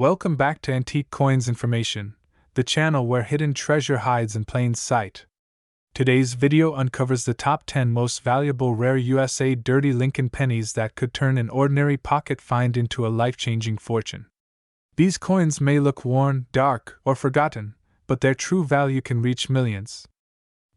Welcome back to Antique Coins Information, the channel where hidden treasure hides in plain sight. Today's video uncovers the top 10 most valuable rare USA dirty Lincoln pennies that could turn an ordinary pocket find into a life-changing fortune. These coins may look worn, dark, or forgotten, but their true value can reach millions.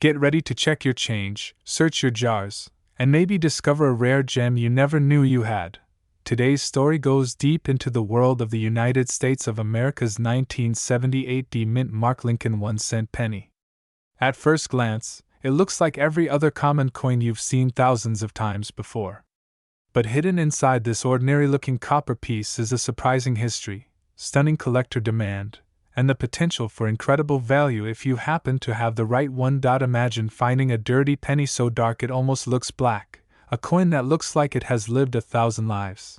Get ready to check your change, search your jars, and maybe discover a rare gem you never knew you had. Today's story goes deep into the world of the United States of America's 1978 D-Mint Mark Lincoln 1-cent penny. At first glance, it looks like every other common coin you've seen thousands of times before. But hidden inside this ordinary-looking copper piece is a surprising history, stunning collector demand, and the potential for incredible value if you happen to have the right one. Imagine finding a dirty penny so dark it almost looks black, a coin that looks like it has lived 1,000 lives.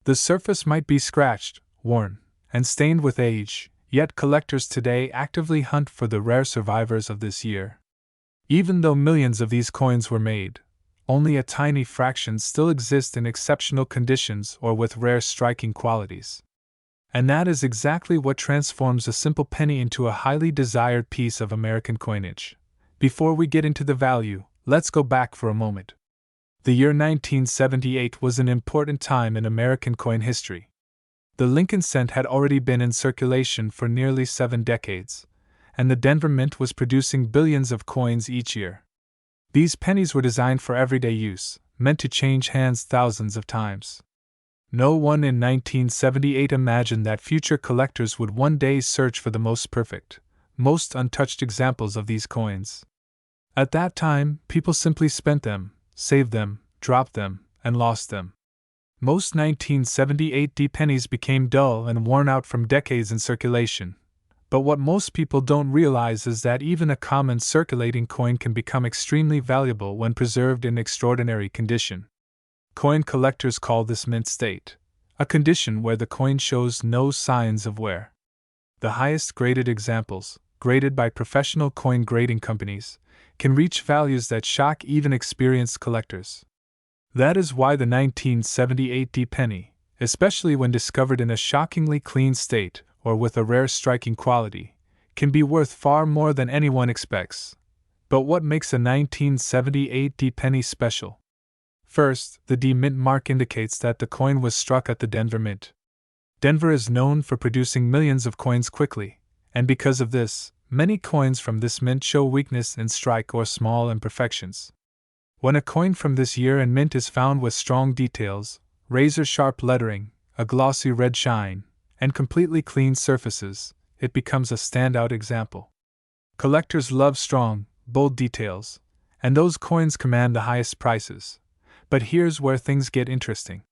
The surface might be scratched, worn, and stained with age, yet collectors today actively hunt for the rare survivors of this year. Even though millions of these coins were made, only a tiny fraction still exist in exceptional conditions or with rare striking qualities. And that is exactly what transforms a simple penny into a highly desired piece of American coinage. Before we get into the value, let's go back for a moment. The year 1978 was an important time in American coin history. The Lincoln cent had already been in circulation for nearly 7 decades, and the Denver Mint was producing billions of coins each year. These pennies were designed for everyday use, meant to change hands thousands of times. No one in 1978 imagined that future collectors would one day search for the most perfect, most untouched examples of these coins. At that time, people simply spent them, saved them, dropped them, and lost them. Most 1978 D pennies became dull and worn out from decades in circulation. But what most people don't realize is that even a common circulating coin can become extremely valuable when preserved in extraordinary condition. Coin collectors call this mint state, a condition where the coin shows no signs of wear. The highest graded examples, graded by professional coin grading companies, can reach values that shock even experienced collectors. That is why the 1978 D penny, especially when discovered in a shockingly clean state or with a rare striking quality, can be worth far more than anyone expects. But what makes a 1978 D penny special? First, the D Mint mark indicates that the coin was struck at the Denver Mint. Denver is known for producing millions of coins quickly, and because of this, many coins from this mint show weakness in strike or small imperfections. When a coin from this year and mint is found with strong details, razor-sharp lettering, a glossy red shine, and completely clean surfaces, it becomes a standout example. Collectors love strong, bold details, and those coins command the highest prices. But here's where things get interesting.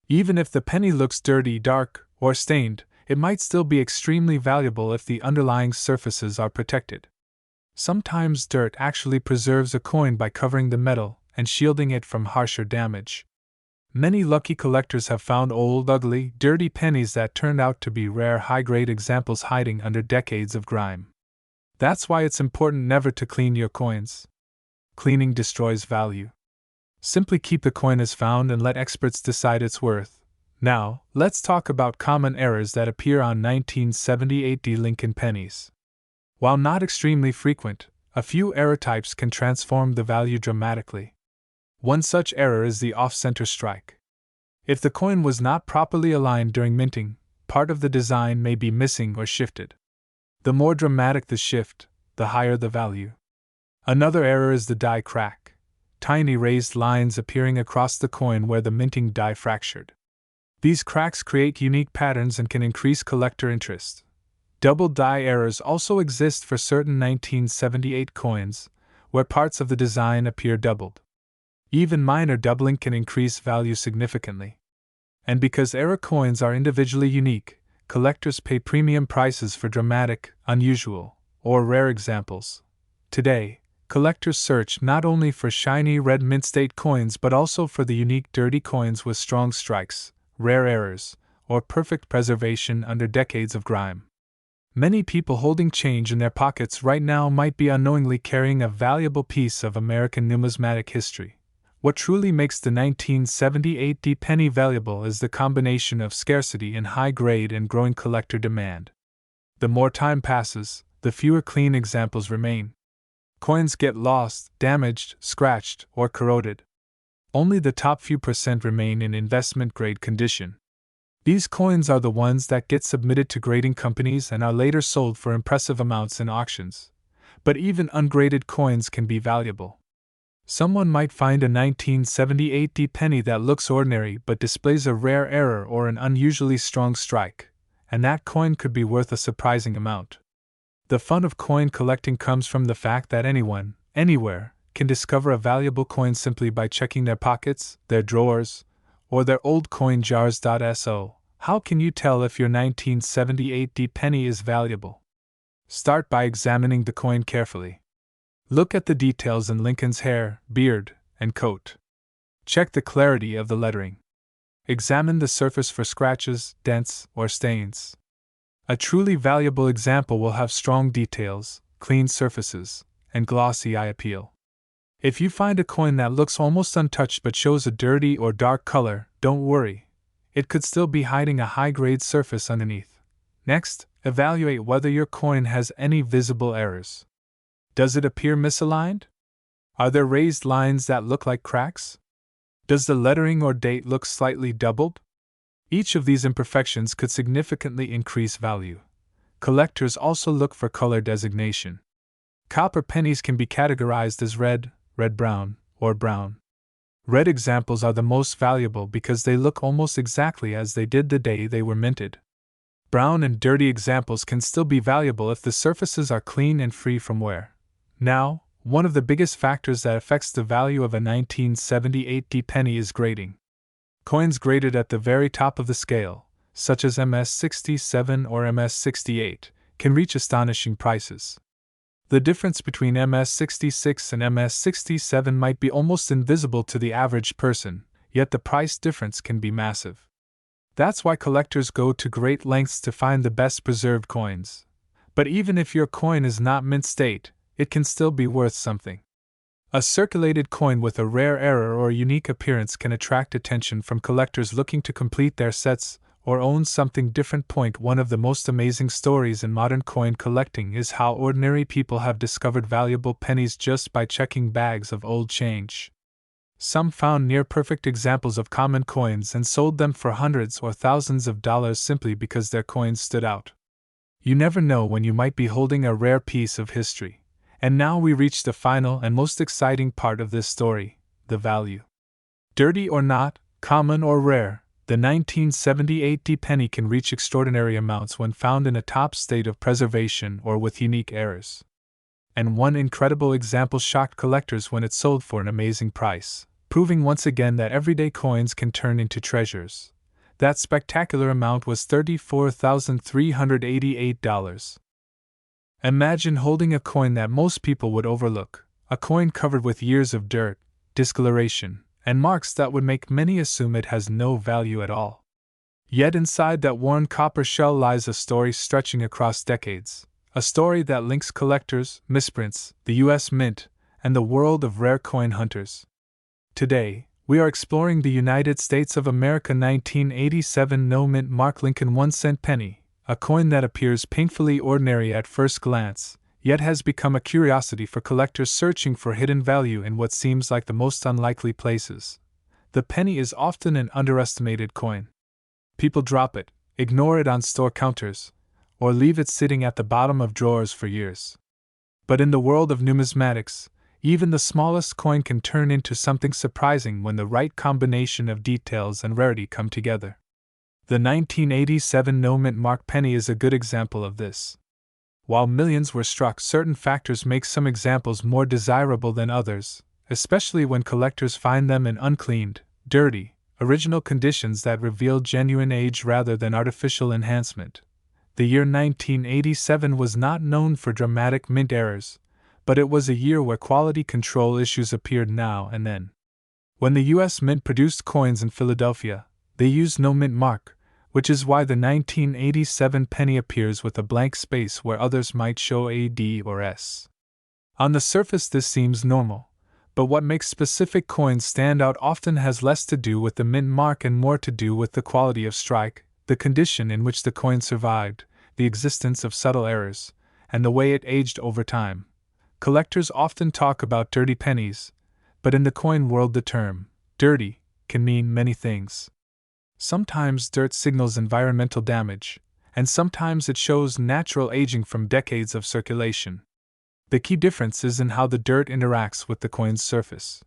Even if the penny looks dirty, dark, or stained, it might still be extremely valuable if the underlying surfaces are protected. Sometimes dirt actually preserves a coin by covering the metal and shielding it from harsher damage. Many lucky collectors have found old, ugly, dirty pennies that turned out to be rare high-grade examples hiding under decades of grime. That's why it's important never to clean your coins. Cleaning destroys value. Simply keep the coin as found and let experts decide its worth. Now, let's talk about common errors that appear on 1978 D Lincoln pennies. While not extremely frequent, a few error types can transform the value dramatically. One such error is the off-center strike. If the coin was not properly aligned during minting, part of the design may be missing or shifted. The more dramatic the shift, the higher the value. Another error is the die crack, tiny raised lines appearing across the coin where the minting die fractured. These cracks create unique patterns and can increase collector interest. Double die errors also exist for certain 1978 coins, where parts of the design appear doubled. Even minor doubling can increase value significantly. And because error coins are individually unique, collectors pay premium prices for dramatic, unusual, or rare examples. Today, collectors search not only for shiny red mint state coins but also for the unique dirty coins with strong strikes, rare errors, or perfect preservation under decades of grime. Many people holding change in their pockets right now might be unknowingly carrying a valuable piece of American numismatic history. What truly makes the 1978 penny valuable is the combination of scarcity in high grade and growing collector demand. The more time passes, the fewer clean examples remain. Coins get lost, damaged, scratched, or corroded. Only the top few percent remain in investment-grade condition. These coins are the ones that get submitted to grading companies and are later sold for impressive amounts in auctions. But even ungraded coins can be valuable. Someone might find a 1978 penny that looks ordinary but displays a rare error or an unusually strong strike, and that coin could be worth a surprising amount. The fun of coin collecting comes from the fact that anyone, anywhere, can discover a valuable coin simply by checking their pockets, their drawers, or their old coin jars. So, how can you tell if your 1978 penny is valuable? Start by examining the coin carefully. Look at the details in Lincoln's hair, beard, and coat. Check the clarity of the lettering. Examine the surface for scratches, dents, or stains. A truly valuable example will have strong details, clean surfaces, and glossy eye appeal. If you find a coin that looks almost untouched but shows a dirty or dark color, don't worry. It could still be hiding a high-grade surface underneath. Next, evaluate whether your coin has any visible errors. Does it appear misaligned? Are there raised lines that look like cracks? Does the lettering or date look slightly doubled? Each of these imperfections could significantly increase value. Collectors also look for color designation. Copper pennies can be categorized as red, red-brown, or brown. Red examples are the most valuable because they look almost exactly as they did the day they were minted. Brown and dirty examples can still be valuable if the surfaces are clean and free from wear. Now, one of the biggest factors that affects the value of a 1978 penny is grading. Coins graded at the very top of the scale, such as MS-67 or MS-68, can reach astonishing prices. The difference between MS-66 and MS-67 might be almost invisible to the average person, yet the price difference can be massive. That's why collectors go to great lengths to find the best preserved coins. But even if your coin is not mint state, it can still be worth something. A circulated coin with a rare error or unique appearance can attract attention from collectors looking to complete their sets or own something different. One of the most amazing stories in modern coin collecting is how ordinary people have discovered valuable pennies just by checking bags of old change. Some found near-perfect examples of common coins and sold them for hundreds or thousands of dollars simply because their coins stood out. You never know when you might be holding a rare piece of history. And now we reach the final and most exciting part of this story, the value. Dirty or not, common or rare, the 1978 penny can reach extraordinary amounts when found in a top state of preservation or with unique errors. And one incredible example shocked collectors when it sold for an amazing price, proving once again that everyday coins can turn into treasures. That spectacular amount was $34,388. Imagine holding a coin that most people would overlook, a coin covered with years of dirt, discoloration, and marks that would make many assume it has no value at all. Yet inside that worn copper shell lies a story stretching across decades, a story that links collectors, misprints, the U.S. Mint, and the world of rare coin hunters. Today, we are exploring the United States of America 1987 no-mint mark Lincoln 1-cent penny, a coin that appears painfully ordinary at first glance, yet has become a curiosity for collectors searching for hidden value in what seems like the most unlikely places. The penny is often an underestimated coin. People drop it, ignore it on store counters, or leave it sitting at the bottom of drawers for years. But in the world of numismatics, even the smallest coin can turn into something surprising when the right combination of details and rarity come together. The 1987 no-mint mark penny is a good example of this. While millions were struck, certain factors make some examples more desirable than others, especially when collectors find them in uncleaned, dirty, original conditions that reveal genuine age rather than artificial enhancement. The year 1987 was not known for dramatic mint errors, but it was a year where quality control issues appeared now and then. When the U.S. Mint produced coins in Philadelphia, they used no mint mark, which is why the 1987 penny appears with a blank space where others might show a D or S. On the surface this seems normal, But what makes specific coins stand out often has less to do with the mint mark and more to do with the quality of strike, the condition in which the coin survived, the existence of subtle errors, and the way it aged over time. Collectors often talk about dirty pennies, but in the coin world the term dirty can mean many things. Sometimes dirt signals environmental damage, and sometimes it shows natural aging from decades of circulation. The key difference is in how the dirt interacts with the coin's surface.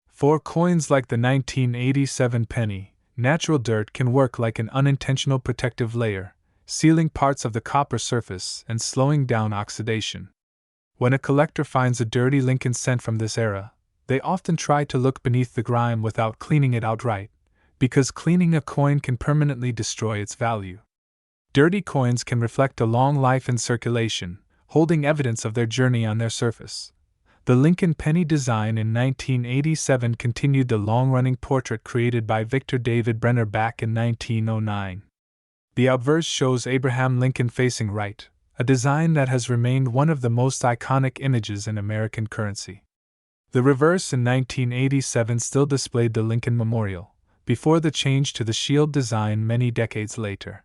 For coins like the 1987 penny, natural dirt can work like an unintentional protective layer, sealing parts of the copper surface and slowing down oxidation. When a collector finds a dirty Lincoln cent from this era, they often try to look beneath the grime without cleaning it outright, because cleaning a coin can permanently destroy its value. Dirty coins can reflect a long life in circulation, holding evidence of their journey on their surface. The Lincoln penny design in 1987 continued the long-running portrait created by Victor David Brenner back in 1909. The obverse shows Abraham Lincoln facing right, a design that has remained one of the most iconic images in American currency. The reverse in 1987 still displayed the Lincoln Memorial, before the change to the shield design many decades later.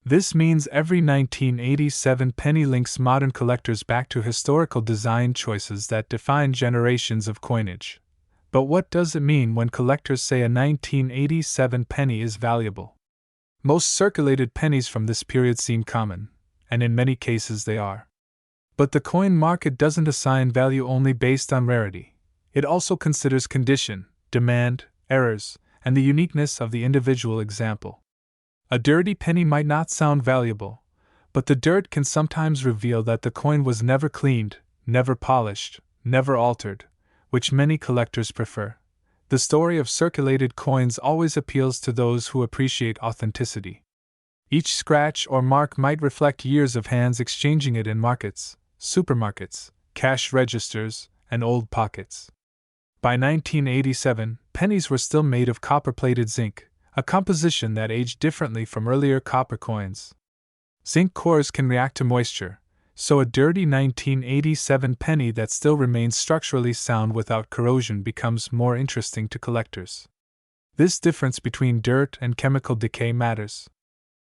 This means every 1987 penny links modern collectors back to historical design choices that define generations of coinage. But what does it mean when collectors say a 1987 penny is valuable? Most circulated pennies from this period seem common, and in many cases they are. But the coin market doesn't assign value only based on rarity. It also considers condition, demand, errors, and the uniqueness of the individual example. A dirty penny might not sound valuable, but the dirt can sometimes reveal that the coin was never cleaned, never polished, never altered, which many collectors prefer. The story of circulated coins always appeals to those who appreciate authenticity. Each scratch or mark might reflect years of hands exchanging it in markets, supermarkets, cash registers, and old pockets. By 1987, pennies were still made of copper-plated zinc, a composition that aged differently from earlier copper coins. Zinc cores can react to moisture, so a dirty 1987 penny that still remains structurally sound without corrosion becomes more interesting to collectors. This difference between dirt and chemical decay matters.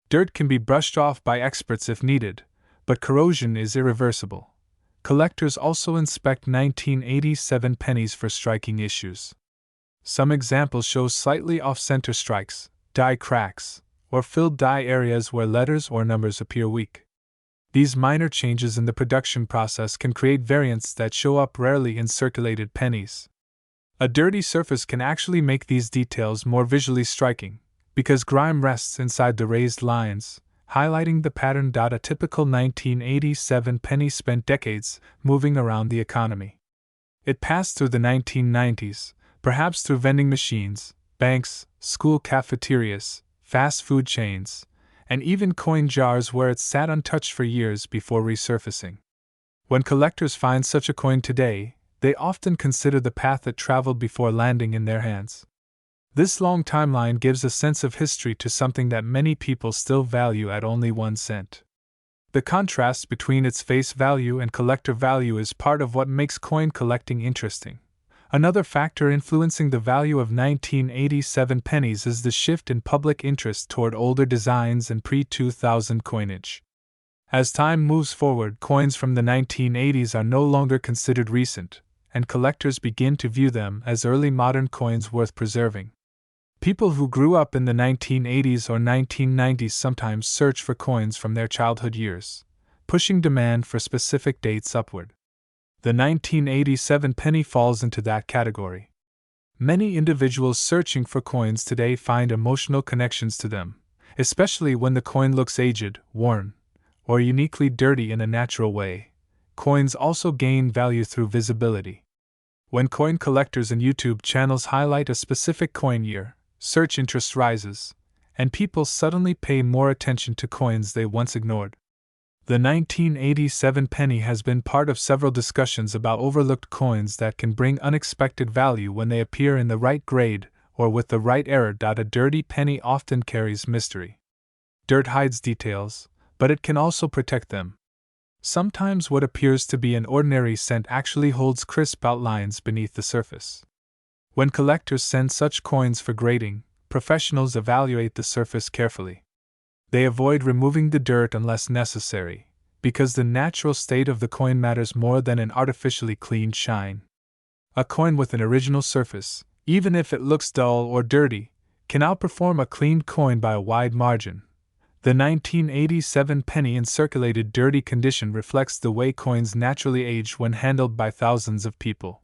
Dirt can be brushed off by experts if needed, but corrosion is irreversible. Collectors also inspect 1987 pennies for striking issues. Some examples show slightly off-center strikes, die cracks, or filled die areas where letters or numbers appear weak. These minor changes in the production process can create variants that show up rarely in circulated pennies. A dirty surface can actually make these details more visually striking, because grime rests inside the raised lines, highlighting the pattern. A typical 1987 penny spent decades moving around the economy. It passed through the 1990s, perhaps through vending machines, banks, school cafeterias, fast food chains, and even coin jars where it sat untouched for years before resurfacing. When collectors find such a coin today, they often consider the path it traveled before landing in their hands. This long timeline gives a sense of history to something that many people still value at only 1 cent. The contrast between its face value and collector value is part of what makes coin collecting interesting. Another factor influencing the value of 1987 pennies is the shift in public interest toward older designs and pre-2000 coinage. As time moves forward, coins from the 1980s are no longer considered recent, and collectors begin to view them as early modern coins worth preserving. People who grew up in the 1980s or 1990s sometimes search for coins from their childhood years, pushing demand for specific dates upward. The 1987 penny falls into that category. Many individuals searching for coins today find emotional connections to them, especially when the coin looks aged, worn, or uniquely dirty in a natural way. Coins also gain value through visibility. When coin collectors and YouTube channels highlight a specific coin year, search interest rises, and people suddenly pay more attention to coins they once ignored. The 1987 penny has been part of several discussions about overlooked coins that can bring unexpected value when they appear in the right grade or with the right error. A dirty penny often carries mystery. Dirt hides details, but it can also protect them. Sometimes what appears to be an ordinary cent actually holds crisp outlines beneath the surface. When collectors send such coins for grading, professionals evaluate the surface carefully. They avoid removing the dirt unless necessary, because the natural state of the coin matters more than an artificially cleaned shine. A coin with an original surface, even if it looks dull or dirty, can outperform a cleaned coin by a wide margin. The 1987 penny in circulated dirty condition reflects the way coins naturally age when handled by thousands of people.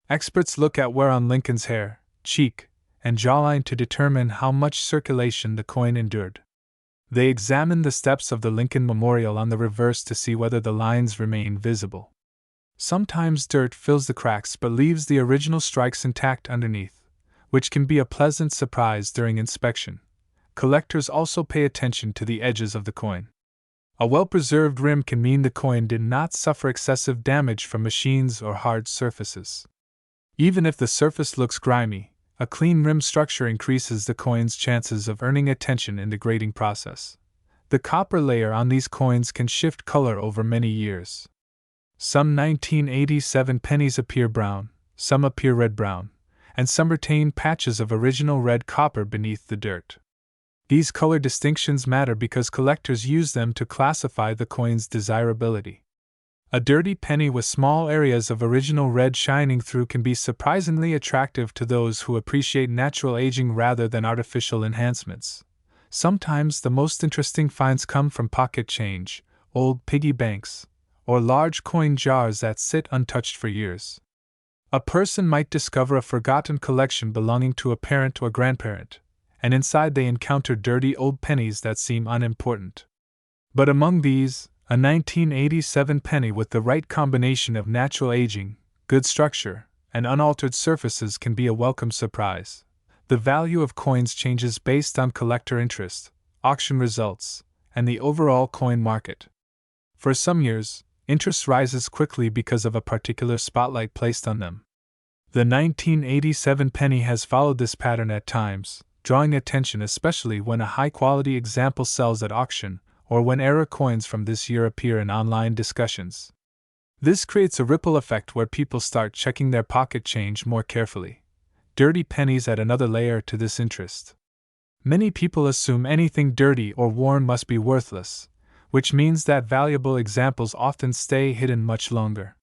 Experts look at wear on Lincoln's hair, cheek, and jawline to determine how much circulation the coin endured. They examine the steps of the Lincoln Memorial on the reverse to see whether the lines remain visible. Sometimes dirt fills the cracks but leaves the original strikes intact underneath, which can be a pleasant surprise during inspection. Collectors also pay attention to the edges of the coin. A well-preserved rim can mean the coin did not suffer excessive damage from machines or hard surfaces. Even if the surface looks grimy, a clean rim structure increases the coin's chances of earning attention in the grading process. The copper layer on these coins can shift color over many years. Some 1987 pennies appear brown, some appear red-brown, and some retain patches of original red copper beneath the dirt. These color distinctions matter because collectors use them to classify the coin's desirability. A dirty penny with small areas of original red shining through can be surprisingly attractive to those who appreciate natural aging rather than artificial enhancements. Sometimes the most interesting finds come from pocket change, old piggy banks, or large coin jars that sit untouched for years. A person might discover a forgotten collection belonging to a parent or grandparent, and inside they encounter dirty old pennies that seem unimportant. But among these, a 1987 penny with the right combination of natural aging, good structure, and unaltered surfaces can be a welcome surprise. The value of coins changes based on collector interest, auction results, and the overall coin market. For some years, interest rises quickly because of a particular spotlight placed on them. The 1987 penny has followed this pattern at times, drawing attention especially when a high-quality example sells at auction or when error coins from this year appear in online discussions. This creates a ripple effect where people start checking their pocket change more carefully. Dirty pennies add another layer to this interest. Many people assume anything dirty or worn must be worthless, which means that valuable examples often stay hidden much longer.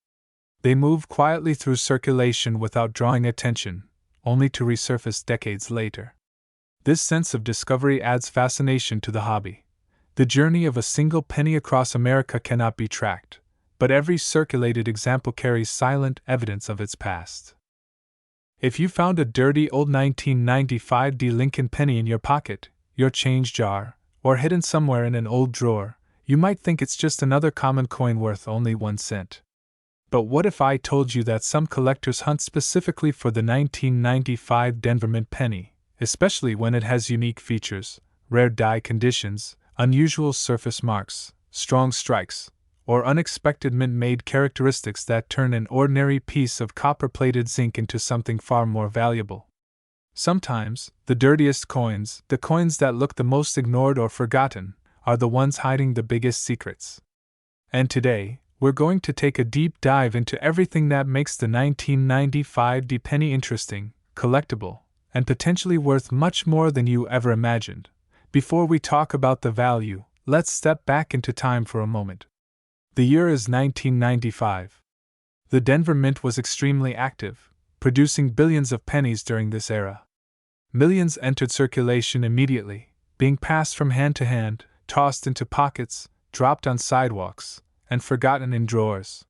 They move quietly through circulation without drawing attention, only to resurface decades later. This sense of discovery adds fascination to the hobby. The journey of a single penny across America cannot be tracked, but every circulated example carries silent evidence of its past. If you found a dirty old 1995 D Lincoln penny in your pocket, your change jar, or hidden somewhere in an old drawer, you might think it's just another common coin worth only 1 cent. But what if I told you that some collectors hunt specifically for the 1995 Denver Mint penny, especially when it has unique features, rare die conditions, unusual surface marks, strong strikes, or unexpected mint-made characteristics that turn an ordinary piece of copper-plated zinc into something far more valuable? Sometimes, the dirtiest coins, the coins that look the most ignored or forgotten, are the ones hiding the biggest secrets. And today, we're going to take a deep dive into everything that makes the 1995 D penny interesting, collectible, and potentially worth much more than you ever imagined. Before we talk about the value, let's step back into time for a moment. The year is 1995. The Denver Mint was extremely active, producing billions of pennies during this era. Millions entered circulation immediately, being passed from hand to hand, tossed into pockets, dropped on sidewalks, and forgotten in drawers.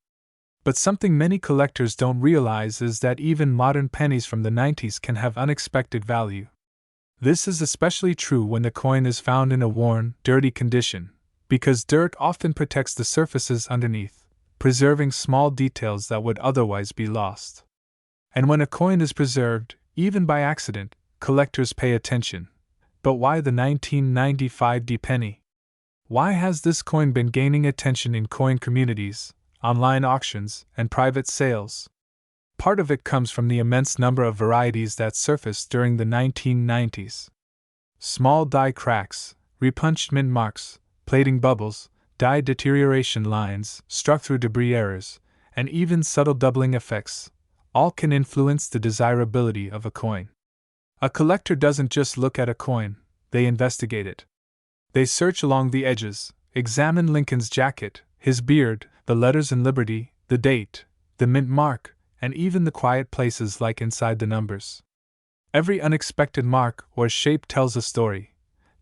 But something many collectors don't realize is that even modern pennies from the 90s can have unexpected value. This is especially true when the coin is found in a worn, dirty condition, because dirt often protects the surfaces underneath, preserving small details that would otherwise be lost. And when a coin is preserved, even by accident, collectors pay attention. But why the 1995 D penny? Why has this coin been gaining attention in coin communities, online auctions, and private sales? Part of it comes from the immense number of varieties that surfaced during the 1990s. Small die cracks, repunched mint marks, plating bubbles, die deterioration lines, struck through debris errors, and even subtle doubling effects, all can influence the desirability of a coin. A collector doesn't just look at a coin, they investigate it. They search along the edges, examine Lincoln's jacket, his beard, the letters in Liberty, the date, the mint mark, and even the quiet places like inside the numbers. Every unexpected mark or shape tells a story.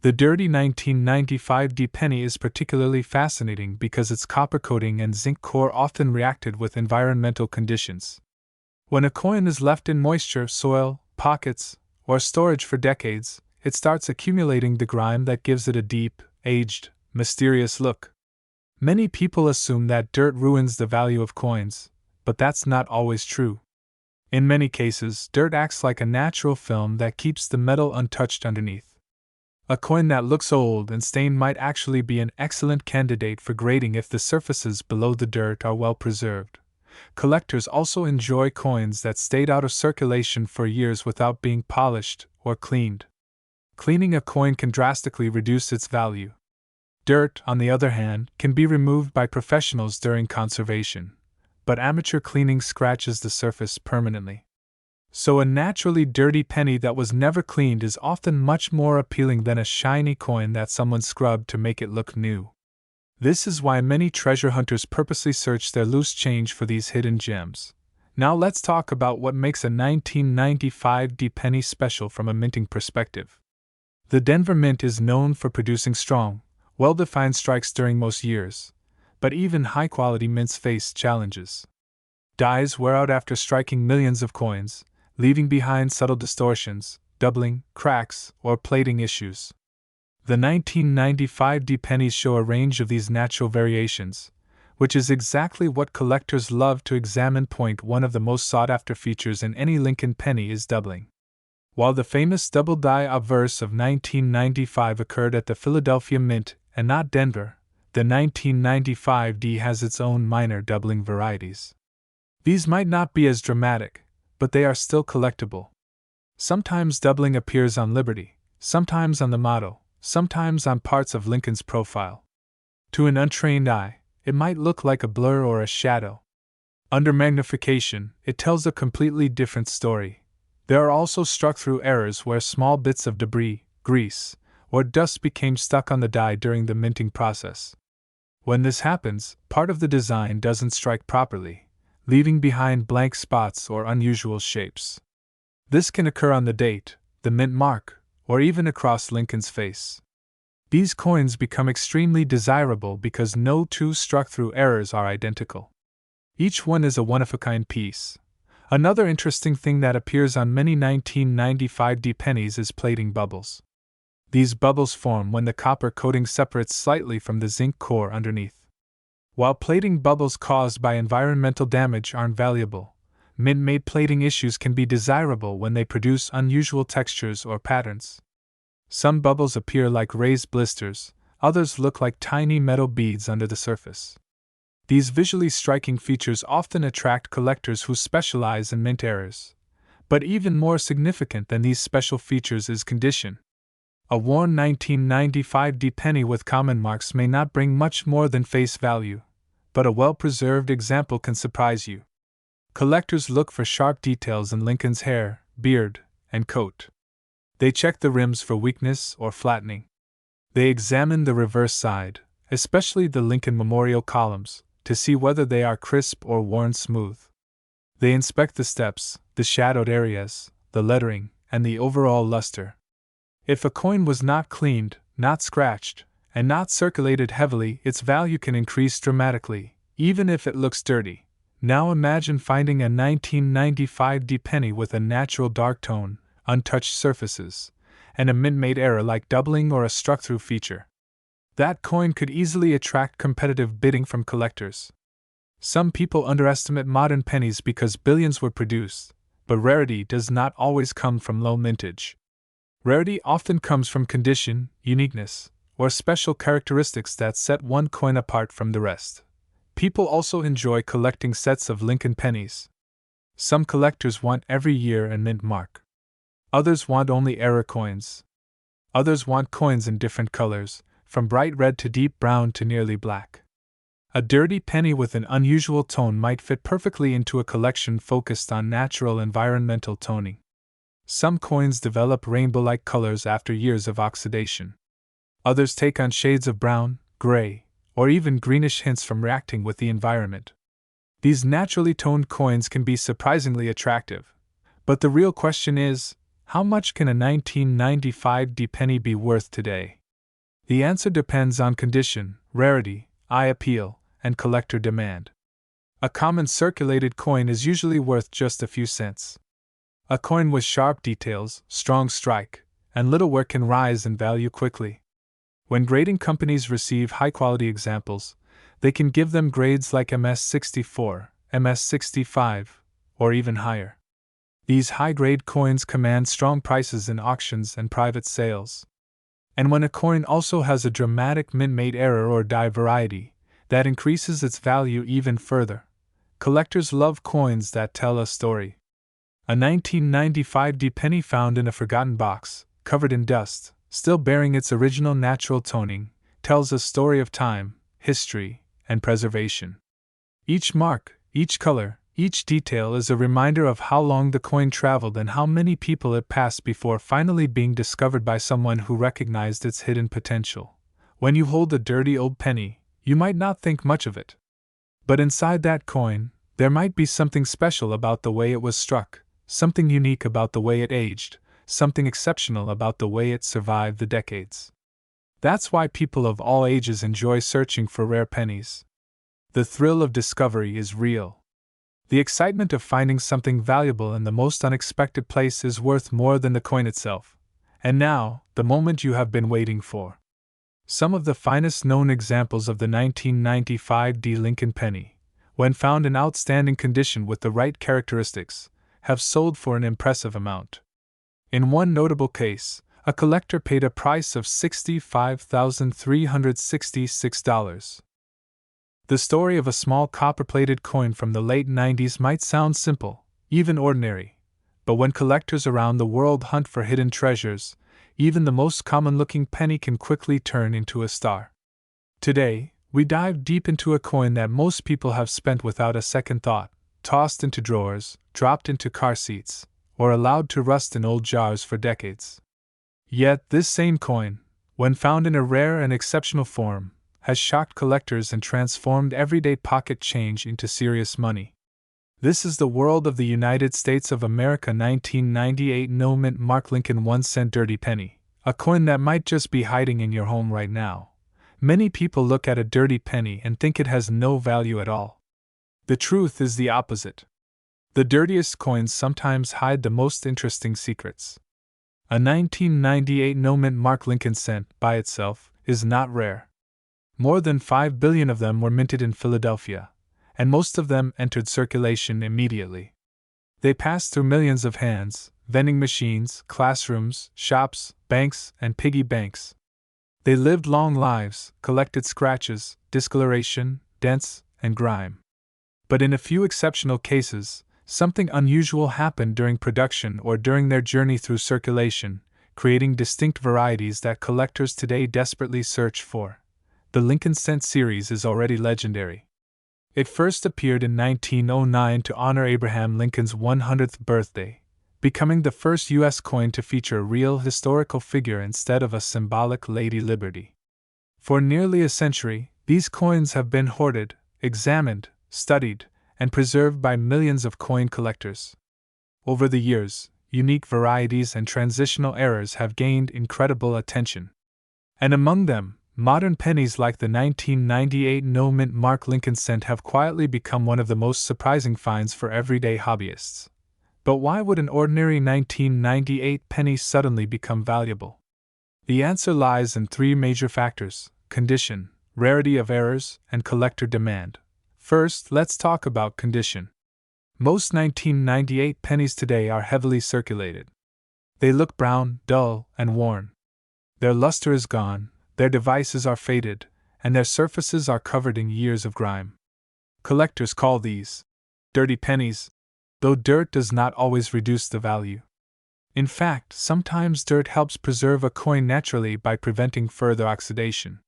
The dirty 1995 D penny is particularly fascinating because its copper coating and zinc core often reacted with environmental conditions. When a coin is left in moisture, soil, pockets, or storage for decades, it starts accumulating the grime that gives it a deep, aged, mysterious look. Many people assume that dirt ruins the value of coins, but that's not always true. In many cases, dirt acts like a natural film that keeps the metal untouched underneath. A coin that looks old and stained might actually be an excellent candidate for grading if the surfaces below the dirt are well preserved. Collectors also enjoy coins that stayed out of circulation for years without being polished or cleaned. Cleaning a coin can drastically reduce its value. Dirt, on the other hand, can be removed by professionals during conservation, but amateur cleaning scratches the surface permanently. So a naturally dirty penny that was never cleaned is often much more appealing than a shiny coin that someone scrubbed to make it look new. This is why many treasure hunters purposely search their loose change for these hidden gems. Now let's talk about what makes a 1995 D penny special from a minting perspective. The Denver Mint is known for producing strong, well-defined strikes during most years, but even high-quality mints face challenges. Dies wear out after striking millions of coins, leaving behind subtle distortions, doubling, cracks, or plating issues. The 1995 D pennies show a range of these natural variations, which is exactly what collectors love to examine. One of the most sought-after features in any Lincoln penny is doubling. While the famous double die obverse of 1995 occurred at the Philadelphia Mint and not Denver, the 1995 D has its own minor doubling varieties. These might not be as dramatic, but they are still collectible. Sometimes doubling appears on Liberty, sometimes on the motto, sometimes on parts of Lincoln's profile. To an untrained eye, it might look like a blur or a shadow. Under magnification, it tells a completely different story. There are also struck-through errors where small bits of debris, grease, or dust became stuck on the die during the minting process. When this happens, part of the design doesn't strike properly, leaving behind blank spots or unusual shapes. This can occur on the date, the mint mark, or even across Lincoln's face. These coins become extremely desirable because no two struck-through errors are identical. Each one is a one-of-a-kind piece. Another interesting thing that appears on many 1995 D pennies is plating bubbles. These bubbles form when the copper coating separates slightly from the zinc core underneath. While plating bubbles caused by environmental damage aren't valuable, mint-made plating issues can be desirable when they produce unusual textures or patterns. Some bubbles appear like raised blisters, others look like tiny metal beads under the surface. These visually striking features often attract collectors who specialize in mint errors. But even more significant than these special features is condition. A worn 1995 D penny with common marks may not bring much more than face value, but a well-preserved example can surprise you. Collectors look for sharp details in Lincoln's hair, beard, and coat. They check the rims for weakness or flattening. They examine the reverse side, especially the Lincoln Memorial columns, to see whether they are crisp or worn smooth. They inspect the steps, the shadowed areas, the lettering, and the overall luster. If a coin was not cleaned, not scratched, and not circulated heavily, its value can increase dramatically, even if it looks dirty. Now imagine finding a 1995 D penny with a natural dark tone, untouched surfaces, and a mint-made error like doubling or a struck-through feature. That coin could easily attract competitive bidding from collectors. Some people underestimate modern pennies because billions were produced, but rarity does not always come from low mintage. Rarity often comes from condition, uniqueness, or special characteristics that set one coin apart from the rest. People also enjoy collecting sets of Lincoln pennies. Some collectors want every year and mint mark. Others want only error coins. Others want coins in different colors, from bright red to deep brown to nearly black. A dirty penny with an unusual tone might fit perfectly into a collection focused on natural environmental toning. Some coins develop rainbow-like colors after years of oxidation. Others take on shades of brown, gray, or even greenish hints from reacting with the environment. These naturally toned coins can be surprisingly attractive. But the real question is, how much can a 1995 D penny be worth today? The answer depends on condition, rarity, eye appeal, and collector demand. A common circulated coin is usually worth just a few cents. A coin with sharp details, strong strike, and little wear can rise in value quickly. When grading companies receive high-quality examples, they can give them grades like MS64, MS65, or even higher. These high-grade coins command strong prices in auctions and private sales. And when a coin also has a dramatic mint-made error or die variety, that increases its value even further. Collectors love coins that tell a story. A 1995 D penny found in a forgotten box, covered in dust, still bearing its original natural toning, tells a story of time, history, and preservation. Each mark, each color, each detail is a reminder of how long the coin traveled and how many people it passed before finally being discovered by someone who recognized its hidden potential. When you hold a dirty old penny, you might not think much of it. But inside that coin, there might be something special about the way it was struck, something unique about the way it aged, something exceptional about the way it survived the decades. That's why people of all ages enjoy searching for rare pennies. The thrill of discovery is real. The excitement of finding something valuable in the most unexpected place is worth more than the coin itself. And now, the moment you have been waiting for. Some of the finest known examples of the 1995 D Lincoln penny, when found in outstanding condition with the right characteristics, have sold for an impressive amount. In one notable case, a collector paid a price of $65,366. The story of a small copper-plated coin from the late 90s might sound simple, even ordinary, but when collectors around the world hunt for hidden treasures, even the most common-looking penny can quickly turn into a star. Today, we dive deep into a coin that most people have spent without a second thought, tossed into drawers, dropped into car seats, or allowed to rust in old jars for decades. Yet this same coin, when found in a rare and exceptional form, has shocked collectors and transformed everyday pocket change into serious money. This is the world of the United States of America 1998 no mint Mark Lincoln 1-cent dirty penny, a coin that might just be hiding in your home right now. Many people look at a dirty penny and think it has no value at all. The truth is the opposite. The dirtiest coins sometimes hide the most interesting secrets. A 1998 no mint Mark Lincoln cent, by itself, is not rare. More than 5 billion of them were minted in Philadelphia, and most of them entered circulation immediately. They passed through millions of hands, vending machines, classrooms, shops, banks, and piggy banks. They lived long lives, collected scratches, discoloration, dents, and grime. But in a few exceptional cases, something unusual happened during production or during their journey through circulation, creating distinct varieties that collectors today desperately search for. The Lincoln cent series is already legendary. It first appeared in 1909 to honor Abraham Lincoln's 100th birthday, becoming the first U.S. coin to feature a real historical figure instead of a symbolic Lady Liberty. For nearly a century, these coins have been hoarded, examined, studied, and preserved by millions of coin collectors. Over the years, unique varieties and transitional eras have gained incredible attention. And among them, modern pennies like the 1998 no mint Mark Lincoln cent have quietly become one of the most surprising finds for everyday hobbyists. But why would an ordinary 1998 penny suddenly become valuable? The answer lies in three major factors: condition, rarity of errors, and collector demand. First, let's talk about condition. Most 1998 pennies today are heavily circulated. They look brown, dull, and worn. Their luster is gone, their devices are faded, and their surfaces are covered in years of grime. Collectors call these dirty pennies, though dirt does not always reduce the value. In fact, sometimes dirt helps preserve a coin naturally by preventing further oxidation.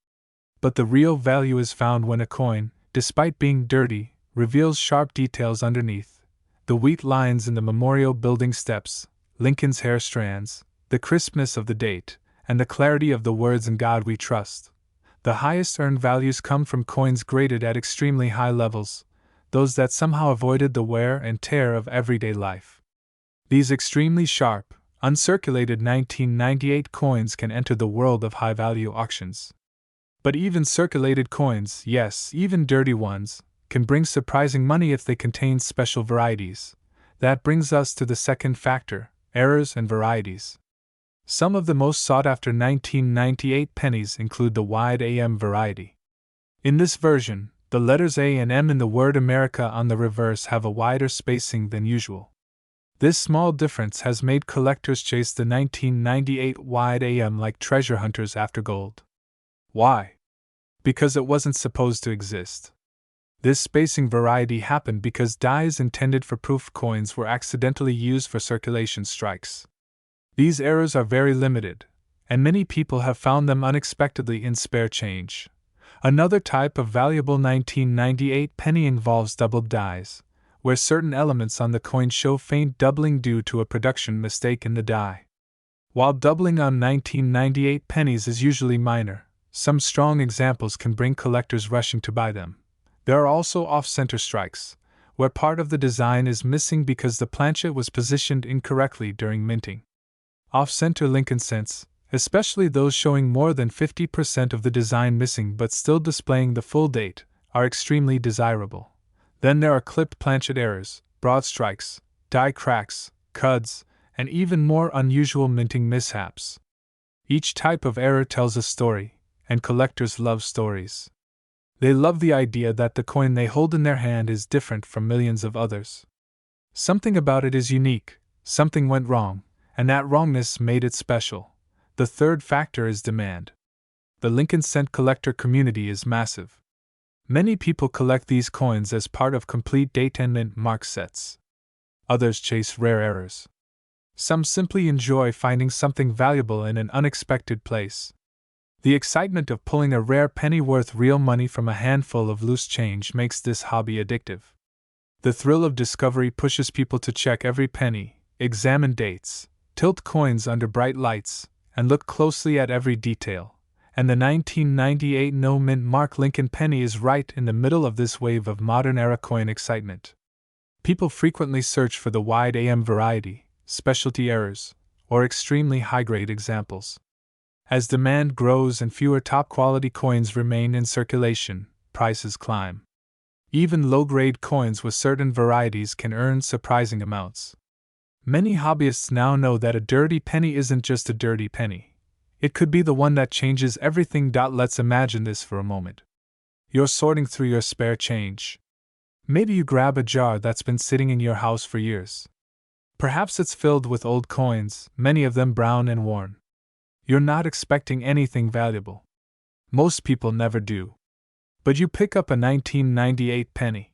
But the real value is found when a coin, despite being dirty, reveals sharp details underneath: the wheat lines in the memorial building steps, Lincoln's hair strands, the crispness of the date, and the clarity of the words "In God We Trust." The highest earned values come from coins graded at extremely high levels, those that somehow avoided the wear and tear of everyday life. These extremely sharp, uncirculated 1998 coins can enter the world of high-value auctions. But even circulated coins, yes, even dirty ones, can bring surprising money if they contain special varieties. That brings us to the second factor: errors and varieties. Some of the most sought-after 1998 pennies include the wide AM variety. In this version, the letters A and M in the word America on the reverse have a wider spacing than usual. This small difference has made collectors chase the 1998 wide AM like treasure hunters after gold. Why? Because it wasn't supposed to exist. This spacing variety happened because dies intended for proof coins were accidentally used for circulation strikes. These errors are very limited, and many people have found them unexpectedly in spare change. Another type of valuable 1998 penny involves doubled dies, where certain elements on the coin show faint doubling due to a production mistake in the die. While doubling on 1998 pennies is usually minor, some strong examples can bring collectors rushing to buy them. There are also off-center strikes, where part of the design is missing because the planchet was positioned incorrectly during minting. Off-center Lincoln cents, especially those showing more than 50% of the design missing but still displaying the full date, are extremely desirable. Then there are clipped planchet errors, broad strikes, die cracks, cuds, and even more unusual minting mishaps. Each type of error tells a story, and collectors love stories. They love the idea that the coin they hold in their hand is different from millions of others. Something about it is unique, something went wrong, and that wrongness made it special. The third factor is demand. The Lincoln cent collector community is massive. Many people collect these coins as part of complete date and mint mark sets. Others chase rare errors. Some simply enjoy finding something valuable in an unexpected place. The excitement of pulling a rare penny worth real money from a handful of loose change makes this hobby addictive. The thrill of discovery pushes people to check every penny, examine dates, tilt coins under bright lights, and look closely at every detail. And the 1998 no-mint mark Lincoln penny is right in the middle of this wave of modern-era coin excitement. People frequently search for the wide AM variety, specialty errors, or extremely high-grade examples. As demand grows and fewer top-quality coins remain in circulation, prices climb. Even low-grade coins with certain varieties can earn surprising amounts. Many hobbyists now know that a dirty penny isn't just a dirty penny. It could be the one that changes everything. Let's imagine this for a moment. You're sorting through your spare change. Maybe you grab a jar that's been sitting in your house for years. Perhaps it's filled with old coins, many of them brown and worn. You're not expecting anything valuable. Most people never do. But you pick up a 1998 penny.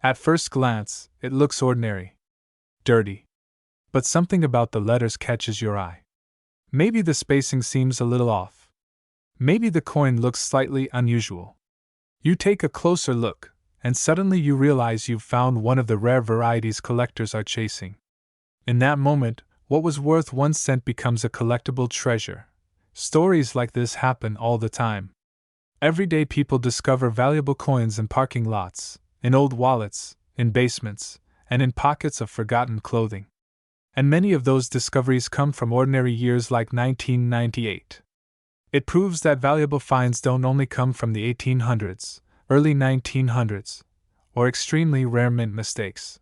At first glance, it looks ordinary. Dirty. But something about the letters catches your eye. Maybe the spacing seems a little off. Maybe the coin looks slightly unusual. You take a closer look, and suddenly you realize you've found one of the rare varieties collectors are chasing. In that moment, what was worth 1 cent becomes a collectible treasure. Stories like this happen all the time. Everyday people discover valuable coins in parking lots, in old wallets, in basements, and in pockets of forgotten clothing. And many of those discoveries come from ordinary years like 1998. It proves that valuable finds don't only come from the 1800s, early 1900s, or extremely rare mint mistakes.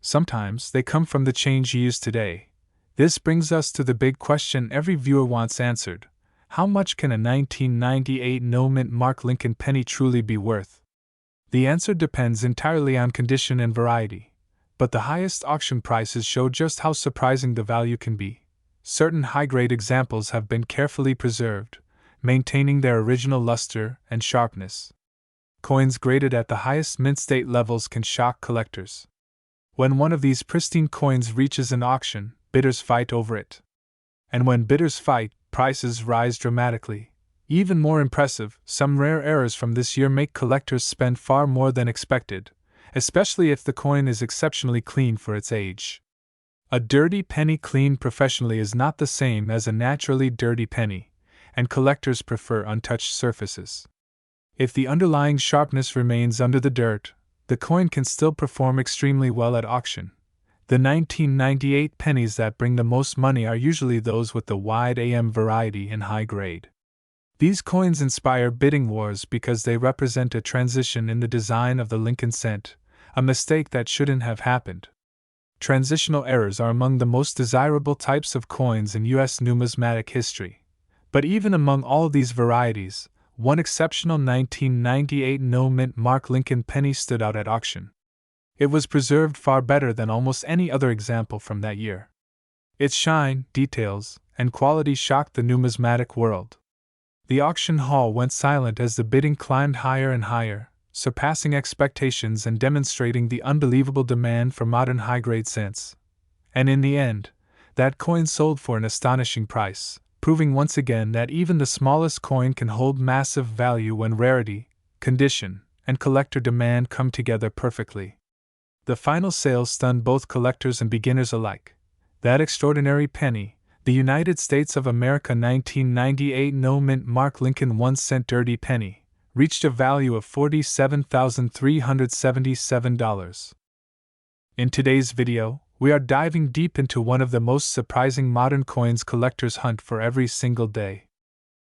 Sometimes they come from the change you use today. This brings us to the big question every viewer wants answered: how much can a 1998 no-mint mark Lincoln penny truly be worth? The answer depends entirely on condition and variety, but the highest auction prices show just how surprising the value can be. Certain high-grade examples have been carefully preserved, maintaining their original luster and sharpness. Coins graded at the highest mint state levels can shock collectors. When one of these pristine coins reaches an auction bidders fight over it. And when bidders fight, prices rise dramatically. Even more impressive, some rare errors from this year make collectors spend far more than expected, especially if the coin is exceptionally clean for its age. A dirty penny cleaned professionally is not the same as a naturally dirty penny, and collectors prefer untouched surfaces. If the underlying sharpness remains under the dirt, the coin can still perform extremely well at auction. The 1998 pennies that bring the most money are usually those with the wide AM variety and high grade. These coins inspire bidding wars because they represent a transition in the design of the Lincoln cent, a mistake that shouldn't have happened. Transitional errors are among the most desirable types of coins in U.S. numismatic history. But even among all these varieties, one exceptional 1998 no-mint Mark Lincoln penny stood out at auction. It was preserved far better than almost any other example from that year. Its shine, details, and quality shocked the numismatic world. The auction hall went silent as the bidding climbed higher and higher, surpassing expectations and demonstrating the unbelievable demand for modern high-grade cents. And in the end, that coin sold for an astonishing price, proving once again that even the smallest coin can hold massive value when rarity, condition, and collector demand come together perfectly. The final sale stunned both collectors and beginners alike. That extraordinary penny, the United States of America 1998 no-mint Mark Lincoln 1-cent dirty penny, reached a value of $47,377. In today's video, we are diving deep into one of the most surprising modern coins collectors hunt for every single day.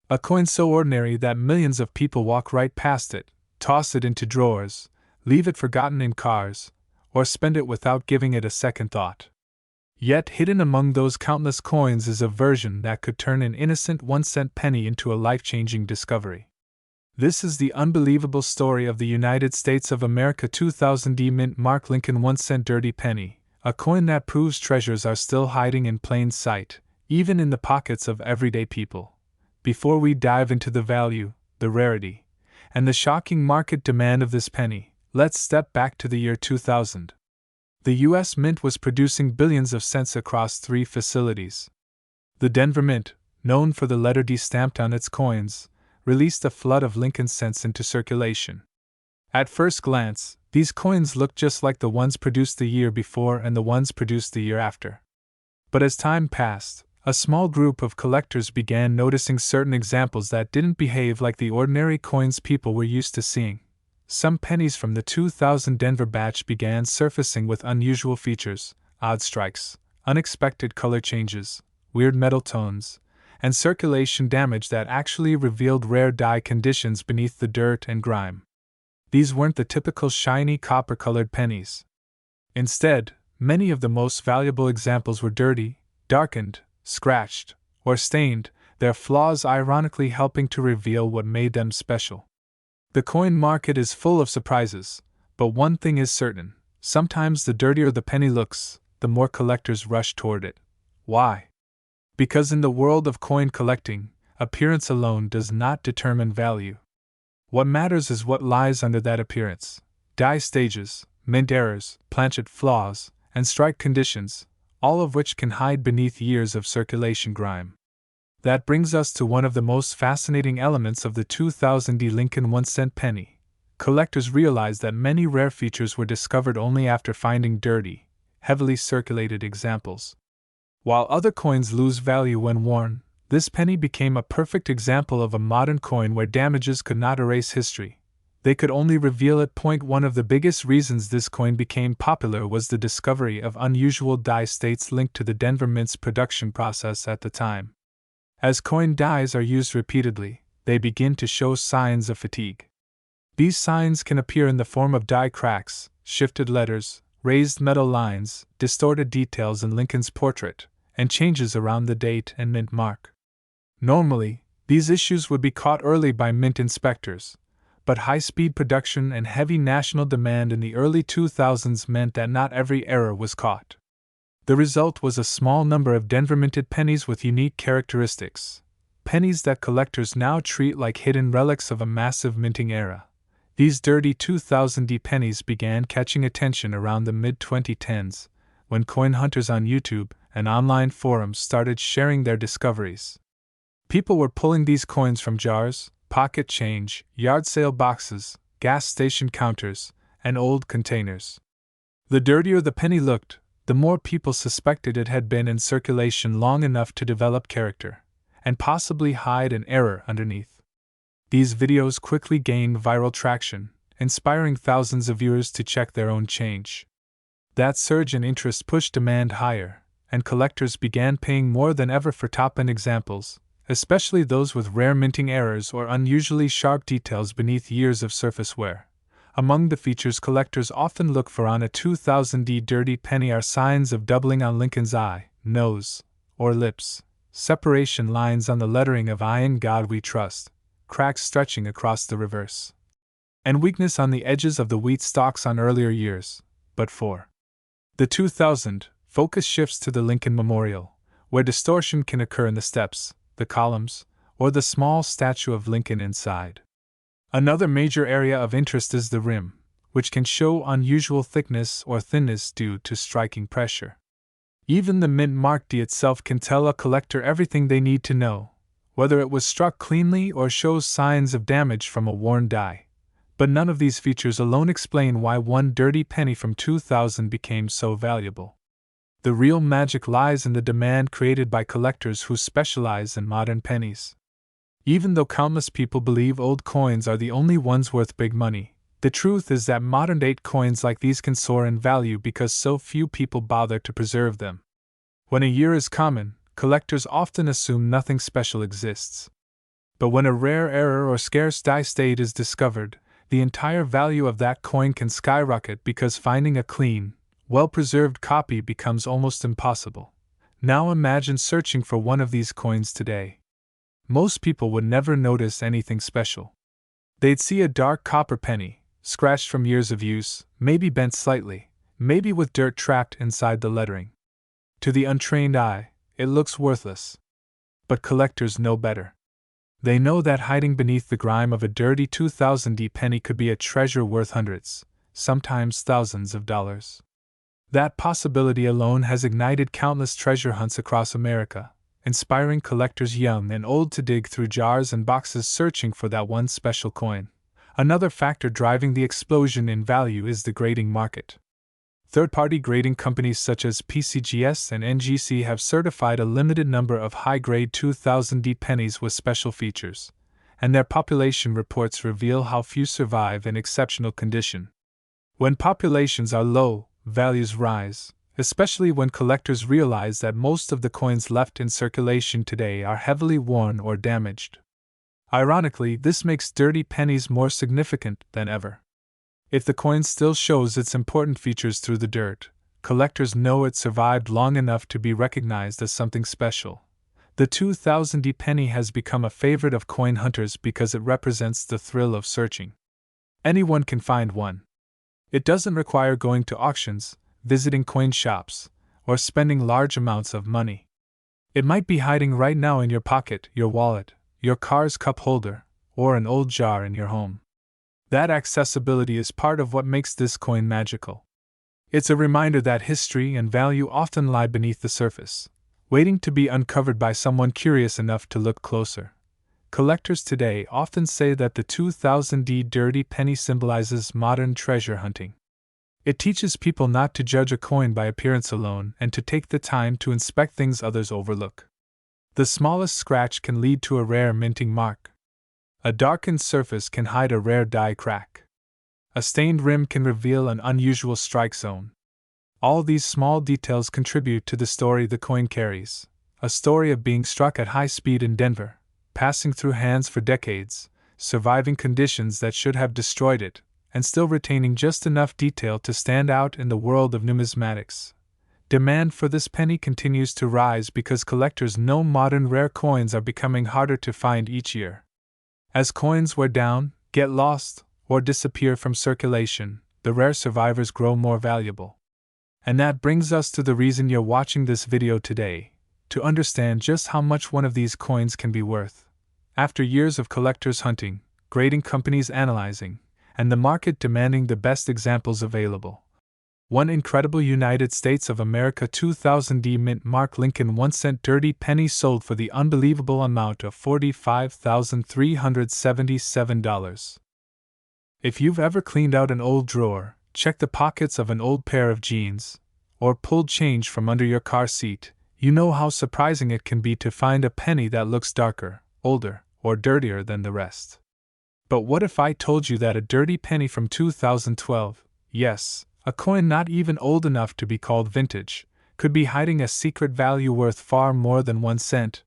A coin so ordinary that millions of people walk right past it, toss it into drawers, leave it forgotten in cars, or spend it without giving it a second thought. Yet hidden among those countless coins is a version that could turn an innocent 1-cent penny into a life-changing discovery. This is the unbelievable story of the United States of America 2000 mint Mark Lincoln 1-cent dirty penny, a coin that proves treasures are still hiding in plain sight, even in the pockets of everyday people. Before we dive into the value, the rarity, and the shocking market demand of this penny, let's step back to the year 2000. The U.S. Mint was producing billions of cents across 3 facilities. The Denver Mint, known for the letter D stamped on its coins, released a flood of Lincoln cents into circulation. At first glance, these coins looked just like the ones produced the year before and the ones produced the year after. But as time passed, a small group of collectors began noticing certain examples that didn't behave like the ordinary coins people were used to seeing. Some pennies from the 2000 Denver batch began surfacing with unusual features, odd strikes, unexpected color changes, weird metal tones, and circulation damage that actually revealed rare dye conditions beneath the dirt and grime. These weren't the typical shiny copper-colored pennies. Instead, many of the most valuable examples were dirty, darkened, scratched, or stained, their flaws ironically helping to reveal what made them special. The coin market is full of surprises, but one thing is certain: sometimes the dirtier the penny looks, the more collectors rush toward it. Why? Because in the world of coin collecting, appearance alone does not determine value. What matters is what lies under that appearance: dye stages, mint errors, planchet flaws, and strike conditions, all of which can hide beneath years of circulation grime. That brings us to one of the most fascinating elements of the 2000 Lincoln 1-cent penny. Collectors realized that many rare features were discovered only after finding dirty, heavily circulated examples. While other coins lose value when worn, this penny became a perfect example of a modern coin where damages could not erase history. They could only reveal it. One of the biggest reasons this coin became popular was the discovery of unusual dye states linked to the Denver Mint's production process at the time. As coin dyes are used repeatedly, they begin to show signs of fatigue. These signs can appear in the form of dye cracks, shifted letters, raised metal lines, distorted details in Lincoln's portrait, and changes around the date and mint mark. Normally, these issues would be caught early by mint inspectors, but high-speed production and heavy national demand in the early 2000s meant that not every error was caught. The result was a small number of Denver-minted pennies with unique characteristics, pennies that collectors now treat like hidden relics of a massive minting era. These dirty 2000 pennies began catching attention around the mid-2010s, when coin hunters on YouTube and online forums started sharing their discoveries. People were pulling these coins from jars, pocket change, yard sale boxes, gas station counters, and old containers. The dirtier the penny looked, the more people suspected it had been in circulation long enough to develop character, and possibly hide an error underneath. These videos quickly gained viral traction, inspiring thousands of viewers to check their own change. That surge in interest pushed demand higher, and collectors began paying more than ever for top-end examples, especially those with rare minting errors or unusually sharp details beneath years of surface wear. Among the features collectors often look for on a 2000D dirty penny are signs of doubling on Lincoln's eye, nose, or lips, separation lines on the lettering of "I in God We Trust," cracks stretching across the reverse, and weakness on the edges of the wheat stalks on earlier years. But for the 2000, focus shifts to the Lincoln Memorial, where distortion can occur in the steps, the columns, or the small statue of Lincoln inside. Another major area of interest is the rim, which can show unusual thickness or thinness due to striking pressure. Even the mint mark D itself can tell a collector everything they need to know, whether it was struck cleanly or shows signs of damage from a worn die. But none of these features alone explain why one dirty penny from 2000 became so valuable. The real magic lies in the demand created by collectors who specialize in modern pennies. Even though countless people believe old coins are the only ones worth big money, the truth is that modern-day coins like these can soar in value because so few people bother to preserve them. When a year is common, collectors often assume nothing special exists. But when a rare error or scarce die state is discovered, the entire value of that coin can skyrocket because finding a clean, well-preserved copy becomes almost impossible. Now imagine searching for one of these coins today. Most people would never notice anything special. They'd see a dark copper penny, scratched from years of use, maybe bent slightly, maybe with dirt trapped inside the lettering. To the untrained eye, it looks worthless. But collectors know better. They know that hiding beneath the grime of a dirty 2000D penny could be a treasure worth hundreds, sometimes thousands of dollars. That possibility alone has ignited countless treasure hunts across America, inspiring collectors young and old to dig through jars and boxes searching for that one special coin. Another factor driving the explosion in value is the grading market. Third-party grading companies such as PCGS and NGC have certified a limited number of high-grade 2000D pennies with special features, and their population reports reveal how few survive in exceptional condition. When populations are low, values rise, especially when collectors realize that most of the coins left in circulation today are heavily worn or damaged. Ironically, this makes dirty pennies more significant than ever. If the coin still shows its important features through the dirt, collectors know it survived long enough to be recognized as something special. The 2000D penny has become a favorite of coin hunters because it represents the thrill of searching. Anyone can find one. It doesn't require going to auctions, visiting coin shops, or spending large amounts of money. It might be hiding right now in your pocket, your wallet, your car's cup holder, or an old jar in your home. That accessibility is part of what makes this coin magical. It's a reminder that history and value often lie beneath the surface, waiting to be uncovered by someone curious enough to look closer. Collectors today often say that the 2000D dirty penny symbolizes modern treasure hunting. It teaches people not to judge a coin by appearance alone and to take the time to inspect things others overlook. The smallest scratch can lead to a rare minting mark. A darkened surface can hide a rare die crack. A stained rim can reveal an unusual strike zone. All these small details contribute to the story the coin carries, a story of being struck at high speed in Denver, passing through hands for decades, surviving conditions that should have destroyed it, and still retaining just enough detail to stand out in the world of numismatics. Demand for this penny continues to rise because collectors know modern rare coins are becoming harder to find each year. As coins wear down, get lost, or disappear from circulation, the rare survivors grow more valuable. And that brings us to the reason you're watching this video today, to understand just how much one of these coins can be worth. After years of collectors hunting, grading companies analyzing, and the market demanding the best examples available, One incredible United States of America 2000 D mint mark Lincoln 1-cent dirty penny sold for the unbelievable amount of $45,377. If you've ever cleaned out an old drawer, checked the pockets of an old pair of jeans, or pulled change from under your car seat, you know how surprising it can be to find a penny that looks darker, older, or dirtier than the rest. But what if I told you that a dirty penny from 2012, yes, a coin not even old enough to be called vintage, could be hiding a secret value worth far more than 1 cent?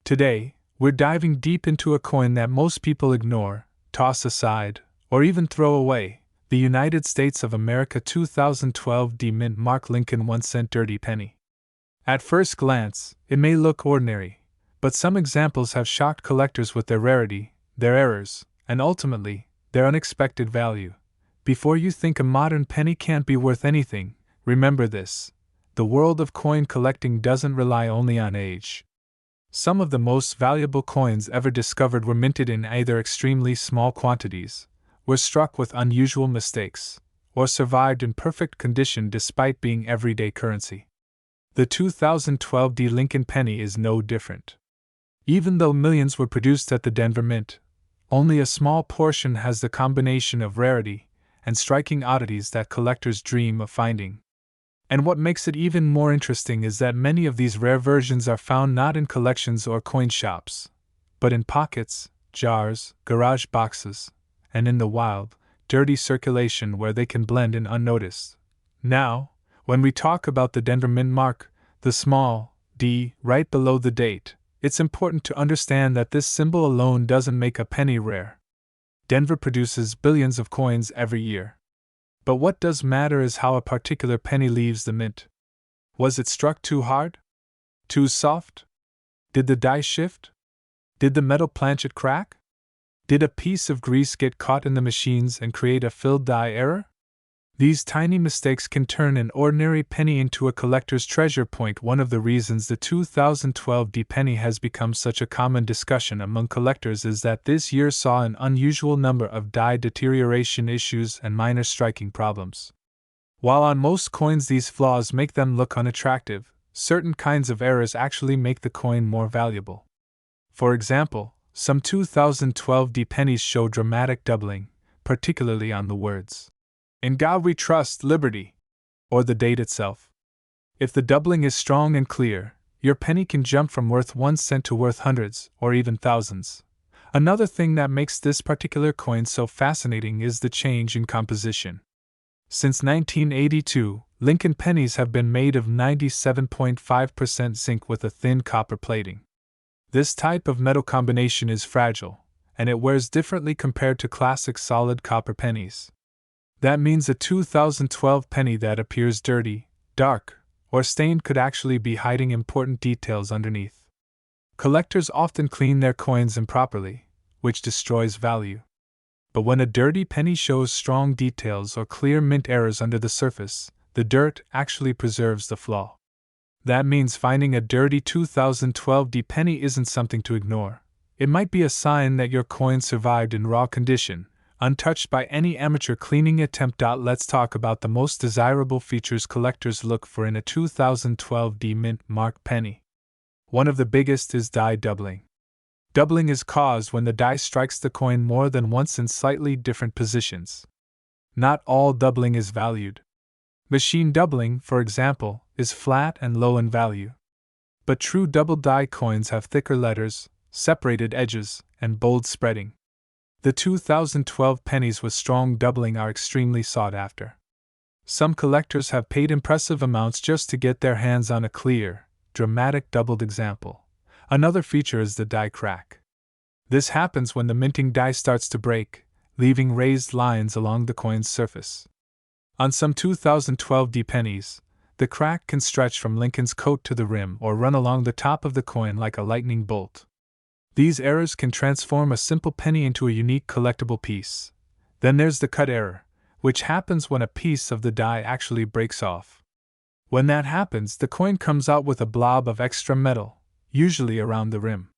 Today, we're diving deep into a coin that most people ignore, toss aside, or even throw away, the United States of America 2012 D mint mark Lincoln 1-cent dirty penny. At first glance, it may look ordinary, but some examples have shocked collectors with their rarity, their errors, and ultimately, their unexpected value. Before you think a modern penny can't be worth anything, remember this: the world of coin collecting doesn't rely only on age. Some of the most valuable coins ever discovered were minted in either extremely small quantities, were struck with unusual mistakes, or survived in perfect condition despite being everyday currency. The 2012 D Lincoln penny is no different. Even though millions were produced at the Denver Mint, only a small portion has the combination of rarity and striking oddities that collectors dream of finding. And what makes it even more interesting is that many of these rare versions are found not in collections or coin shops, but in pockets, jars, garage boxes, and in the wild, dirty circulation where they can blend in unnoticed. Now, when we talk about the Denver Mint mark, the small d right below the date, it's important to understand that this symbol alone doesn't make a penny rare. Denver produces billions of coins every year. But what does matter is how a particular penny leaves the mint. Was it struck too hard? Too soft? Did the die shift? Did the metal planchet crack? Did a piece of grease get caught in the machines and create a filled die error? These tiny mistakes can turn an ordinary penny into a collector's treasure point. One of the reasons the 2012 D penny has become such a common discussion among collectors is that this year saw an unusual number of die deterioration issues and minor striking problems. While on most coins these flaws make them look unattractive, certain kinds of errors actually make the coin more valuable. For example, some 2012 D pennies show dramatic doubling, particularly on the words, "In God We Trust, Liberty," or the date itself. If the doubling is strong and clear, your penny can jump from worth 1 cent to worth hundreds, or even thousands. Another thing that makes this particular coin so fascinating is the change in composition. Since 1982, Lincoln pennies have been made of 97.5% zinc with a thin copper plating. This type of metal combination is fragile, and it wears differently compared to classic solid copper pennies. That means a 2012 penny that appears dirty, dark, or stained could actually be hiding important details underneath. Collectors often clean their coins improperly, which destroys value. But when a dirty penny shows strong details or clear mint errors under the surface, the dirt actually preserves the flaw. That means finding a dirty 2012 D penny isn't something to ignore. It might be a sign that your coin survived in raw condition, untouched by any amateur cleaning attempt. Let's talk about the most desirable features collectors look for in a 2012 D mint mark penny. One of the biggest is die doubling. Doubling is caused when the die strikes the coin more than once in slightly different positions. Not all doubling is valued. Machine doubling, for example, is flat and low in value. But true double die coins have thicker letters, separated edges, and bold spreading. The 2012 pennies with strong doubling are extremely sought after. Some collectors have paid impressive amounts just to get their hands on a clear, dramatic doubled example. Another feature is the die crack. This happens when the minting die starts to break, leaving raised lines along the coin's surface. On some 2012 D pennies, the crack can stretch from Lincoln's coat to the rim or run along the top of the coin like a lightning bolt. These errors can transform a simple penny into a unique collectible piece. Then there's the cut error, which happens when a piece of the die actually breaks off. When that happens, the coin comes out with a blob of extra metal, usually around the rim.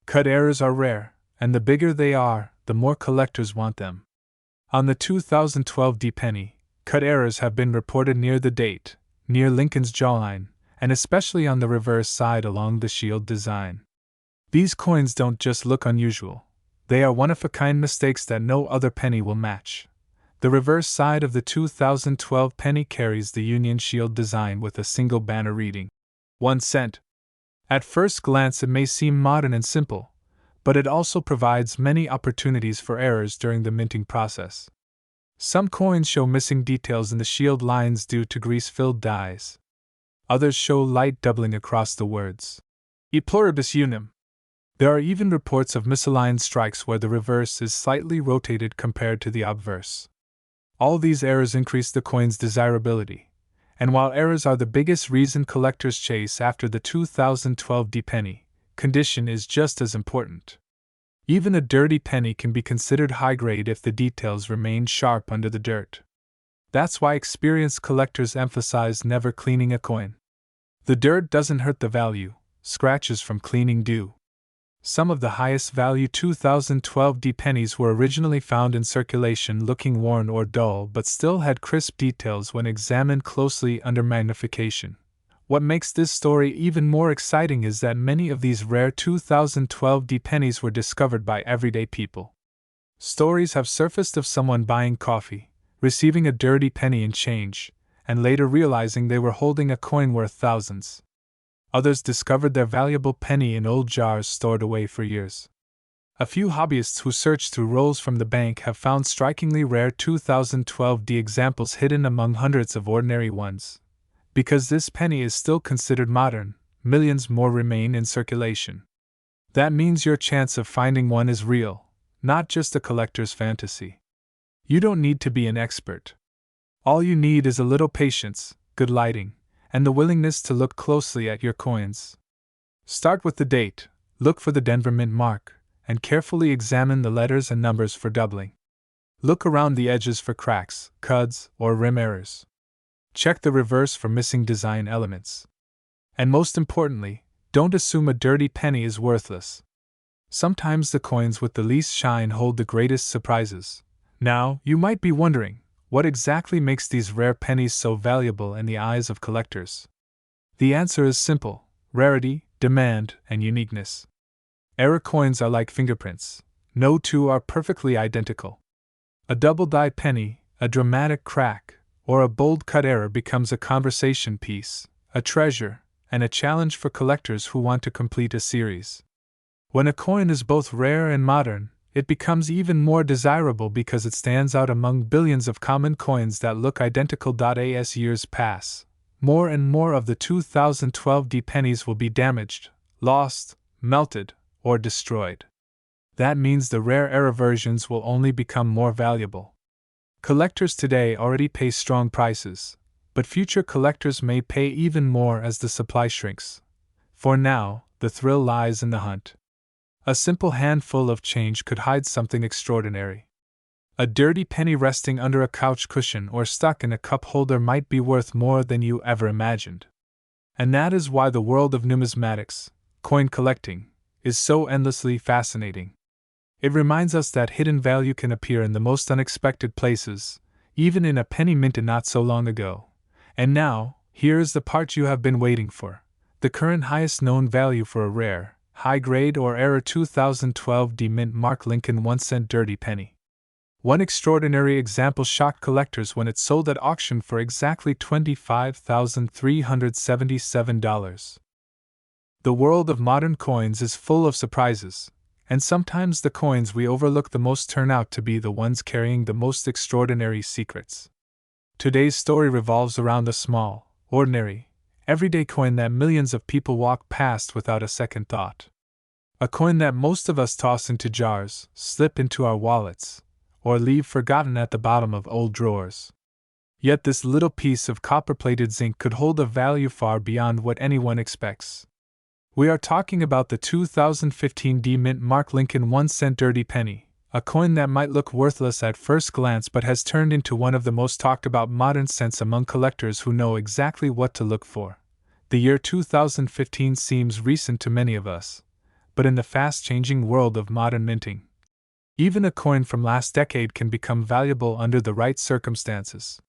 Cut errors are rare, and the bigger they are, the more collectors want them. On the 2012 D penny, cut errors have been reported near the date, near Lincoln's jawline, and especially on the reverse side along the shield design. These coins don't just look unusual, they are one-of-a-kind mistakes that no other penny will match. The reverse side of the 2012 penny carries the Union Shield design with a single banner reading 1 cent. At first glance, it may seem modern and simple, but it also provides many opportunities for errors during the minting process. Some coins show missing details in the shield lines due to grease-filled dies. Others show light doubling across the words E pluribus unum. There are even reports of misaligned strikes where the reverse is slightly rotated compared to the obverse. All these errors increase the coin's desirability, and while errors are the biggest reason collectors chase after the 2012 D-penny, condition is just as important. Even a dirty penny can be considered high-grade if the details remain sharp under the dirt. That's why experienced collectors emphasize never cleaning a coin. The dirt doesn't hurt the value, scratches from cleaning do. Some of the highest value 2012 D-pennies were originally found in circulation looking worn or dull but still had crisp details when examined closely under magnification. What makes this story even more exciting is that many of these rare 2012 D-pennies were discovered by everyday people. Stories have surfaced of someone buying coffee, receiving a dirty penny in change, and later realizing they were holding a coin worth thousands. Others discovered their valuable penny in old jars stored away for years. A few hobbyists who searched through rolls from the bank have found strikingly rare 2012 D examples hidden among hundreds of ordinary ones. Because this penny is still considered modern, millions more remain in circulation. That means your chance of finding one is real, not just a collector's fantasy. You don't need to be an expert. All you need is a little patience, good lighting, and the willingness to look closely at your coins. Start with the date, look for the Denver Mint mark, and carefully examine the letters and numbers for doubling. Look around the edges for cracks, cuds, or rim errors. Check the reverse for missing design elements. And most importantly, don't assume a dirty penny is worthless. Sometimes the coins with the least shine hold the greatest surprises. Now, you might be wondering, what exactly makes these rare pennies so valuable in the eyes of collectors? The answer is simple: rarity, demand, and uniqueness. Error coins are like fingerprints. No two are perfectly identical. A double-die penny, a dramatic crack, or a bold cut error becomes a conversation piece, a treasure, and a challenge for collectors who want to complete a series. When a coin is both rare and modern, it becomes even more desirable because it stands out among billions of common coins that look identical. As years pass, more and more of the 2012 D-pennies will be damaged, lost, melted, or destroyed. That means the rare error versions will only become more valuable. Collectors today already pay strong prices, but future collectors may pay even more as the supply shrinks. For now, the thrill lies in the hunt. A simple handful of change could hide something extraordinary. A dirty penny resting under a couch cushion or stuck in a cup holder might be worth more than you ever imagined. And that is why the world of numismatics, coin collecting, is so endlessly fascinating. It reminds us that hidden value can appear in the most unexpected places, even in a penny minted not so long ago. And now, here is the part you have been waiting for: the current highest known value for a rare, high-grade or error 2012 D Mint mark Lincoln 1 cent dirty penny. One extraordinary example shocked collectors when it sold at auction for exactly $25,377. The world of modern coins is full of surprises, and sometimes the coins we overlook the most turn out to be the ones carrying the most extraordinary secrets. Today's story revolves around a small, ordinary, everyday coin that millions of people walk past without a second thought. A coin that most of us toss into jars, slip into our wallets, or leave forgotten at the bottom of old drawers. Yet this little piece of copper-plated zinc could hold a value far beyond what anyone expects. We are talking about the 2015 D Mint mark Lincoln 1 cent dirty penny, a coin that might look worthless at first glance but has turned into one of the most talked about modern cents among collectors who know exactly what to look for. The year 2015 seems recent to many of us, but in the fast-changing world of modern minting, even a coin from last decade can become valuable under the right circumstances.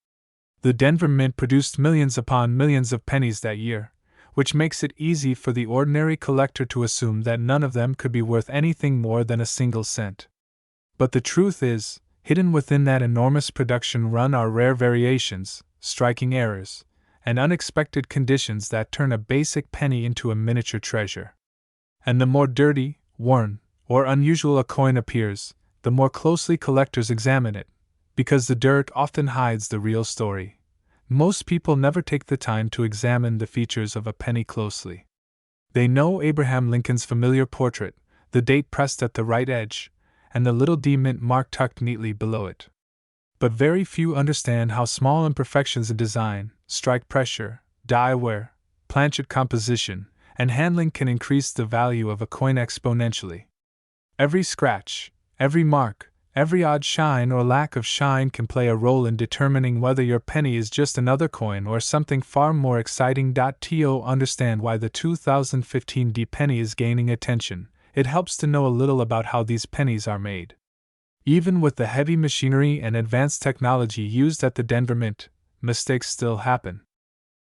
The Denver Mint produced millions upon millions of pennies that year, which makes it easy for the ordinary collector to assume that none of them could be worth anything more than a single cent. But the truth is, hidden within that enormous production run are rare variations, striking errors, and unexpected conditions that turn a basic penny into a miniature treasure. And the more dirty, worn, or unusual a coin appears, the more closely collectors examine it, because the dirt often hides the real story. Most people never take the time to examine the features of a penny closely. They know Abraham Lincoln's familiar portrait, the date pressed at the right edge, and the little D mint mark tucked neatly below it. But very few understand how small imperfections in design, strike pressure, die wear, planchet composition, and handling can increase the value of a coin exponentially. Every scratch, every mark, every odd shine or lack of shine can play a role in determining whether your penny is just another coin or something far more exciting. To understand why the 2015 D penny is gaining attention, it helps to know a little about how these pennies are made. Even with the heavy machinery and advanced technology used at the Denver Mint, mistakes still happen.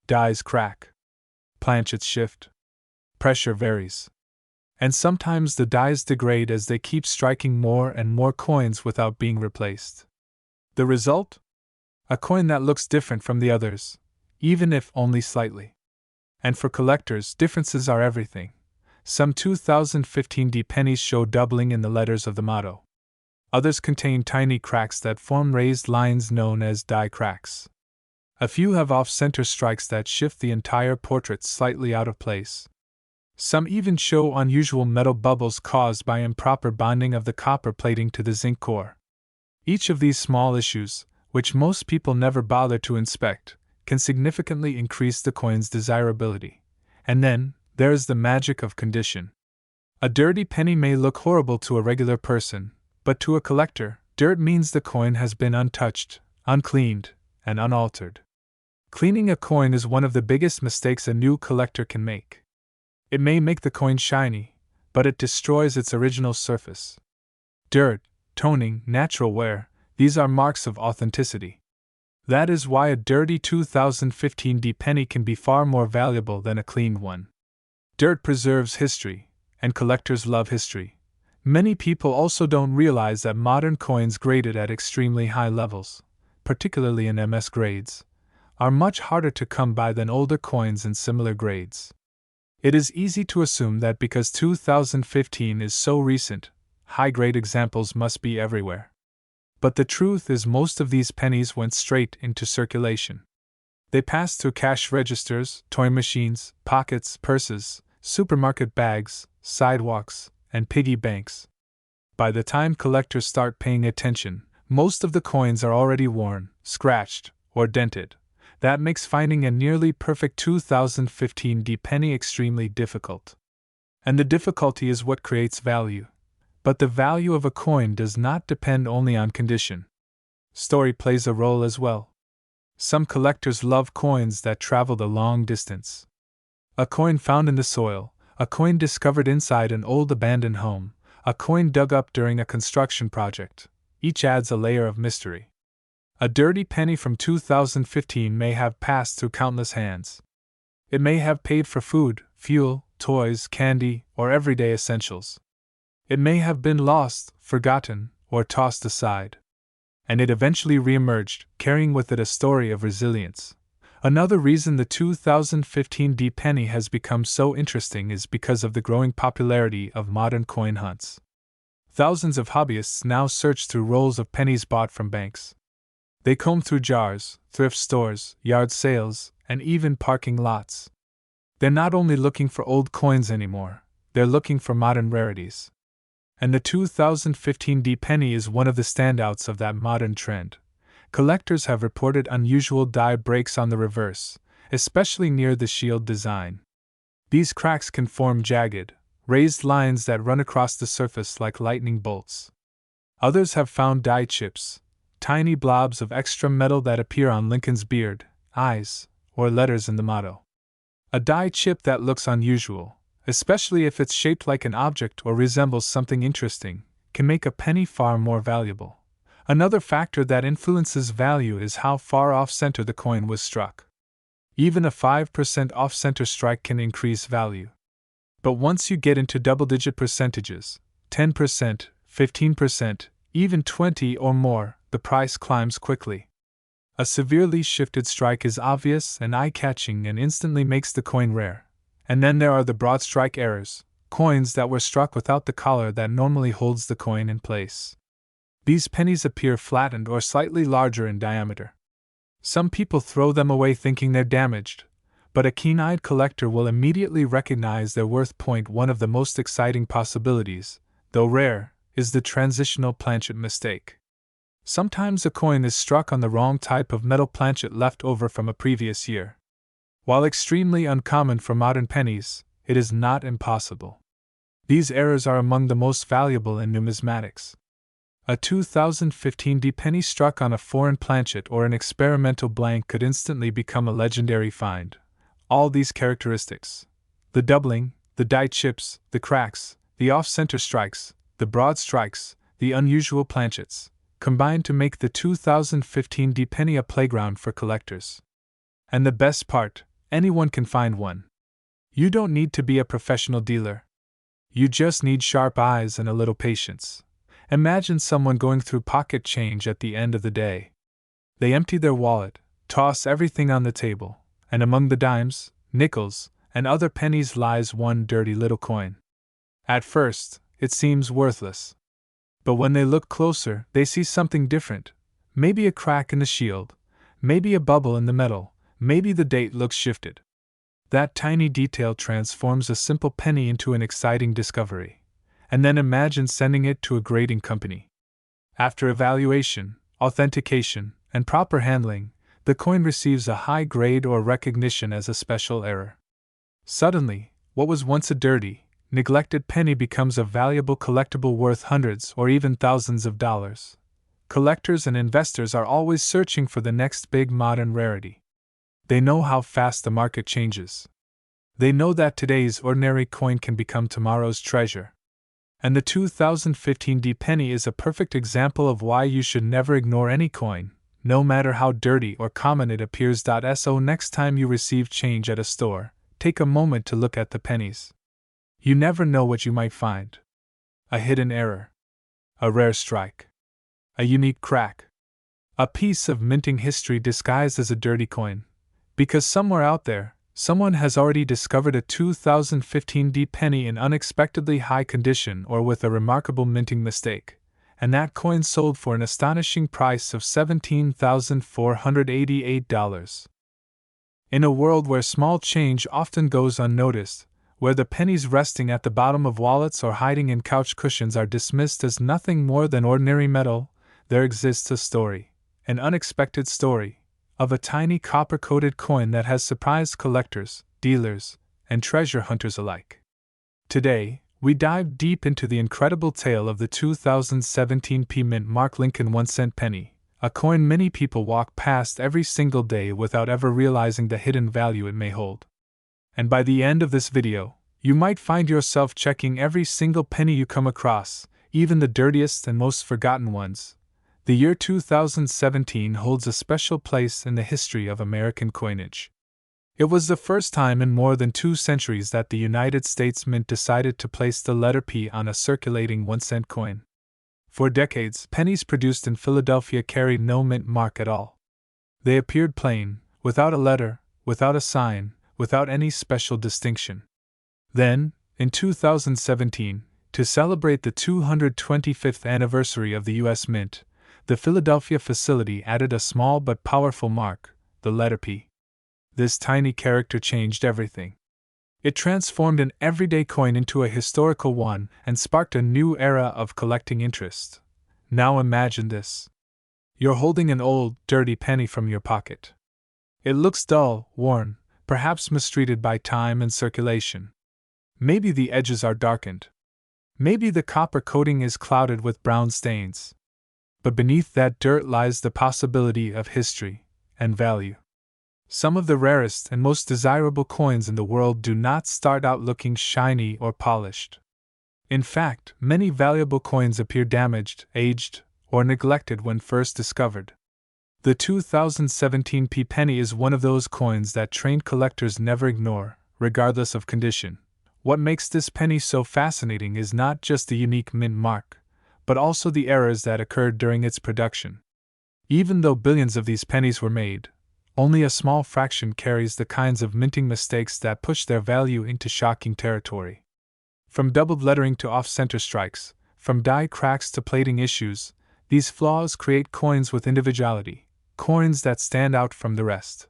Dies crack. Planchets shift. Pressure varies. And sometimes the dies degrade as they keep striking more and more coins without being replaced. The result? A coin that looks different from the others, even if only slightly. And for collectors, differences are everything. Some 2015 D pennies show doubling in the letters of the motto. Others contain tiny cracks that form raised lines known as die cracks. A few have off-center strikes that shift the entire portrait slightly out of place. Some even show unusual metal bubbles caused by improper bonding of the copper plating to the zinc core. Each of these small issues, which most people never bother to inspect, can significantly increase the coin's desirability. And then, there is the magic of condition. A dirty penny may look horrible to a regular person, but to a collector, dirt means the coin has been untouched, uncleaned, and unaltered. Cleaning a coin is one of the biggest mistakes a new collector can make. It may make the coin shiny, but it destroys its original surface. Dirt, toning, natural wear, these are marks of authenticity. That is why a dirty 2015 D penny can be far more valuable than a clean one. Dirt preserves history, and collectors love history. Many people also don't realize that modern coins graded at extremely high levels, particularly in MS grades, are much harder to come by than older coins in similar grades. It is easy to assume that because 2015 is so recent, high-grade examples must be everywhere. But the truth is most of these pennies went straight into circulation. They passed through cash registers, toy machines, pockets, purses, supermarket bags, sidewalks, and piggy banks. By the time collectors start paying attention, most of the coins are already worn, scratched, or dented. That makes finding a nearly perfect 2015 D penny extremely difficult. And the difficulty is what creates value. But the value of a coin does not depend only on condition. Story plays a role as well. Some collectors love coins that travel the long distance. A coin found in the soil, a coin discovered inside an old abandoned home, a coin dug up during a construction project. Each adds a layer of mystery. A dirty penny from 2015 may have passed through countless hands. It may have paid for food, fuel, toys, candy, or everyday essentials. It may have been lost, forgotten, or tossed aside. And it eventually reemerged, carrying with it a story of resilience. Another reason the 2015 D penny has become so interesting is because of the growing popularity of modern coin hunts. Thousands of hobbyists now search through rolls of pennies bought from banks. They comb through jars, thrift stores, yard sales, and even parking lots. They're not only looking for old coins anymore, they're looking for modern rarities. And the 2015 D penny is one of the standouts of that modern trend. Collectors have reported unusual die breaks on the reverse, especially near the shield design. These cracks can form jagged, raised lines that run across the surface like lightning bolts. Others have found die chips, tiny blobs of extra metal that appear on Lincoln's beard, eyes, or letters in the motto. A die chip that looks unusual, especially if it's shaped like an object or resembles something interesting, can make a penny far more valuable. Another factor that influences value is how far off-center the coin was struck. Even a 5% off-center strike can increase value. But once you get into double-digit percentages, 10%, 15%, even 20 or more, the price climbs quickly. A severely shifted strike is obvious and eye-catching and instantly makes the coin rare. And then there are the broad strike errors, coins that were struck without the collar that normally holds the coin in place. These pennies appear flattened or slightly larger in diameter. Some people throw them away thinking they're damaged, but a keen-eyed collector will immediately recognize their worth. One of the most exciting possibilities, though rare, is the transitional planchet mistake. Sometimes a coin is struck on the wrong type of metal planchet left over from a previous year. While extremely uncommon for modern pennies, it is not impossible. These errors are among the most valuable in numismatics. A 2015 D penny struck on a foreign planchet or an experimental blank could instantly become a legendary find. All these characteristics, the doubling, the die chips, the cracks, the off-center strikes, the broad strikes, the unusual planchets, combine to make the 2015 D penny a playground for collectors. And the best part, anyone can find one. You don't need to be a professional dealer. You just need sharp eyes and a little patience. Imagine someone going through pocket change at the end of the day. They empty their wallet, toss everything on the table, and among the dimes, nickels, and other pennies lies one dirty little coin. At first, it seems worthless. But when they look closer, they see something different. Maybe a crack in the shield, maybe a bubble in the metal, maybe the date looks shifted. That tiny detail transforms a simple penny into an exciting discovery. And then imagine sending it to a grading company. After evaluation, authentication, and proper handling, the coin receives a high grade or recognition as a special error. Suddenly, what was once a dirty, neglected penny becomes a valuable collectible worth hundreds or even thousands of dollars. Collectors and investors are always searching for the next big modern rarity. They know how fast the market changes. They know that today's ordinary coin can become tomorrow's treasure. And the 2015 D penny is a perfect example of why you should never ignore any coin, no matter how dirty or common it appears. So next time you receive change at a store, take a moment to look at the pennies. You never know what you might find. A hidden error. A rare strike. A unique crack. A piece of minting history disguised as a dirty coin. Because somewhere out there, someone has already discovered a 2015 D penny in unexpectedly high condition or with a remarkable minting mistake, and that coin sold for an astonishing price of $17,488. In a world where small change often goes unnoticed, where the pennies resting at the bottom of wallets or hiding in couch cushions are dismissed as nothing more than ordinary metal, there exists a story, an unexpected story, of a tiny copper-coated coin that has surprised collectors, dealers, and treasure hunters alike. Today, we dive deep into the incredible tale of the 2017 P Mint Mark Lincoln 1-cent penny, a coin many people walk past every single day without ever realizing the hidden value it may hold. And by the end of this video, you might find yourself checking every single penny you come across, even the dirtiest and most forgotten ones. The year 2017 holds a special place in the history of American coinage. It was the first time in more than 2 centuries that the United States Mint decided to place the letter P on a circulating 1-cent coin. For decades, pennies produced in Philadelphia carried no mint mark at all. They appeared plain, without a letter, without a sign, without any special distinction. Then, in 2017, to celebrate the 225th anniversary of the U.S. Mint, the Philadelphia facility added a small but powerful mark, the letter P. This tiny character changed everything. It transformed an everyday coin into a historical one and sparked a new era of collecting interest. Now imagine this. You're holding an old, dirty penny from your pocket. It looks dull, worn, perhaps mistreated by time and circulation. Maybe the edges are darkened. Maybe the copper coating is clouded with brown stains. But beneath that dirt lies the possibility of history and value. Some of the rarest and most desirable coins in the world do not start out looking shiny or polished. In fact, many valuable coins appear damaged, aged, or neglected when first discovered. The 2017 penny is one of those coins that trained collectors never ignore, regardless of condition. What makes this penny so fascinating is not just the unique mint mark, but also the errors that occurred during its production. Even though billions of these pennies were made, only a small fraction carries the kinds of minting mistakes that push their value into shocking territory. From doubled lettering to off-center strikes, from die cracks to plating issues, these flaws create coins with individuality, coins that stand out from the rest.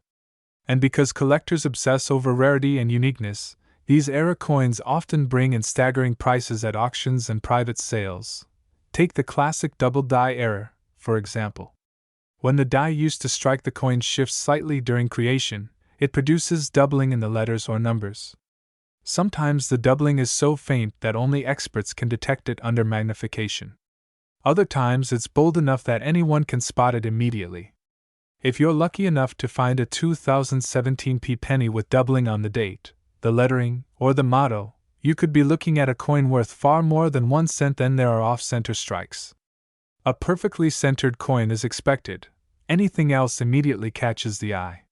And because collectors obsess over rarity and uniqueness, these error coins often bring in staggering prices at auctions and private sales. Take the classic double die error, for example. When the die used to strike the coin shifts slightly during creation, it produces doubling in the letters or numbers. Sometimes the doubling is so faint that only experts can detect it under magnification. Other times it's bold enough that anyone can spot it immediately. If you're lucky enough to find a 2017 penny with doubling on the date, the lettering, or the motto, you could be looking at a coin worth far more than 1 cent. Then there are off-center strikes. A perfectly centered coin is expected. Anything else immediately catches the eye.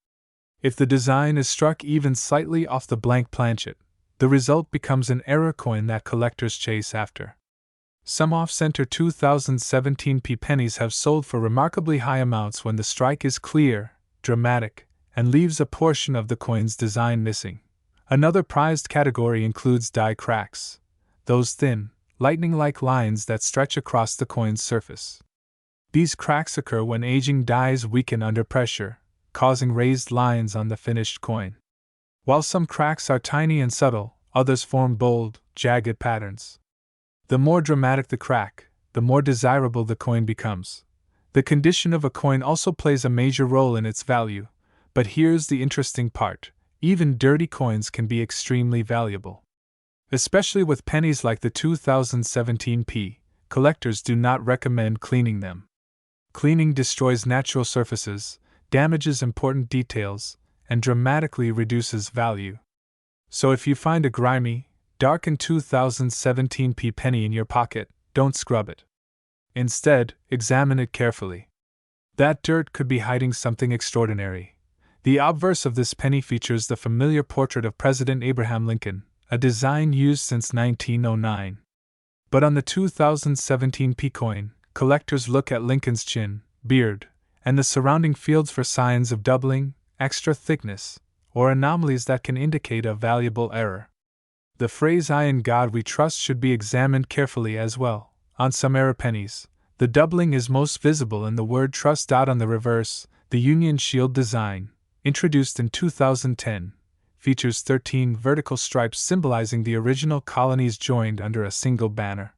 If the design is struck even slightly off the blank planchet, the result becomes an error coin that collectors chase after. Some off-center 2017 pennies have sold for remarkably high amounts when the strike is clear, dramatic, and leaves a portion of the coin's design missing. Another prized category includes die cracks, those thin, lightning-like lines that stretch across the coin's surface. These cracks occur when aging dies weaken under pressure, causing raised lines on the finished coin. While some cracks are tiny and subtle, others form bold, jagged patterns. The more dramatic the crack, the more desirable the coin becomes. The condition of a coin also plays a major role in its value, but here's the interesting part: even dirty coins can be extremely valuable. Especially with pennies like the 2017 collectors do not recommend cleaning them. Cleaning destroys natural surfaces, damages important details, and dramatically reduces value. So if you find a grimy, darkened 2017 penny in your pocket, don't scrub it. Instead, examine it carefully. That dirt could be hiding something extraordinary. The obverse of this penny features the familiar portrait of President Abraham Lincoln, a design used since 1909. But on the 2017 coin, collectors look at Lincoln's chin, beard, and the surrounding fields for signs of doubling, extra thickness, or anomalies that can indicate a valuable error. The phrase "I in God we trust" should be examined carefully as well. On some error pennies, the doubling is most visible in the word trust. On the reverse, the Union Shield design, introduced in 2010, features 13 vertical stripes symbolizing the original colonies joined under a single banner.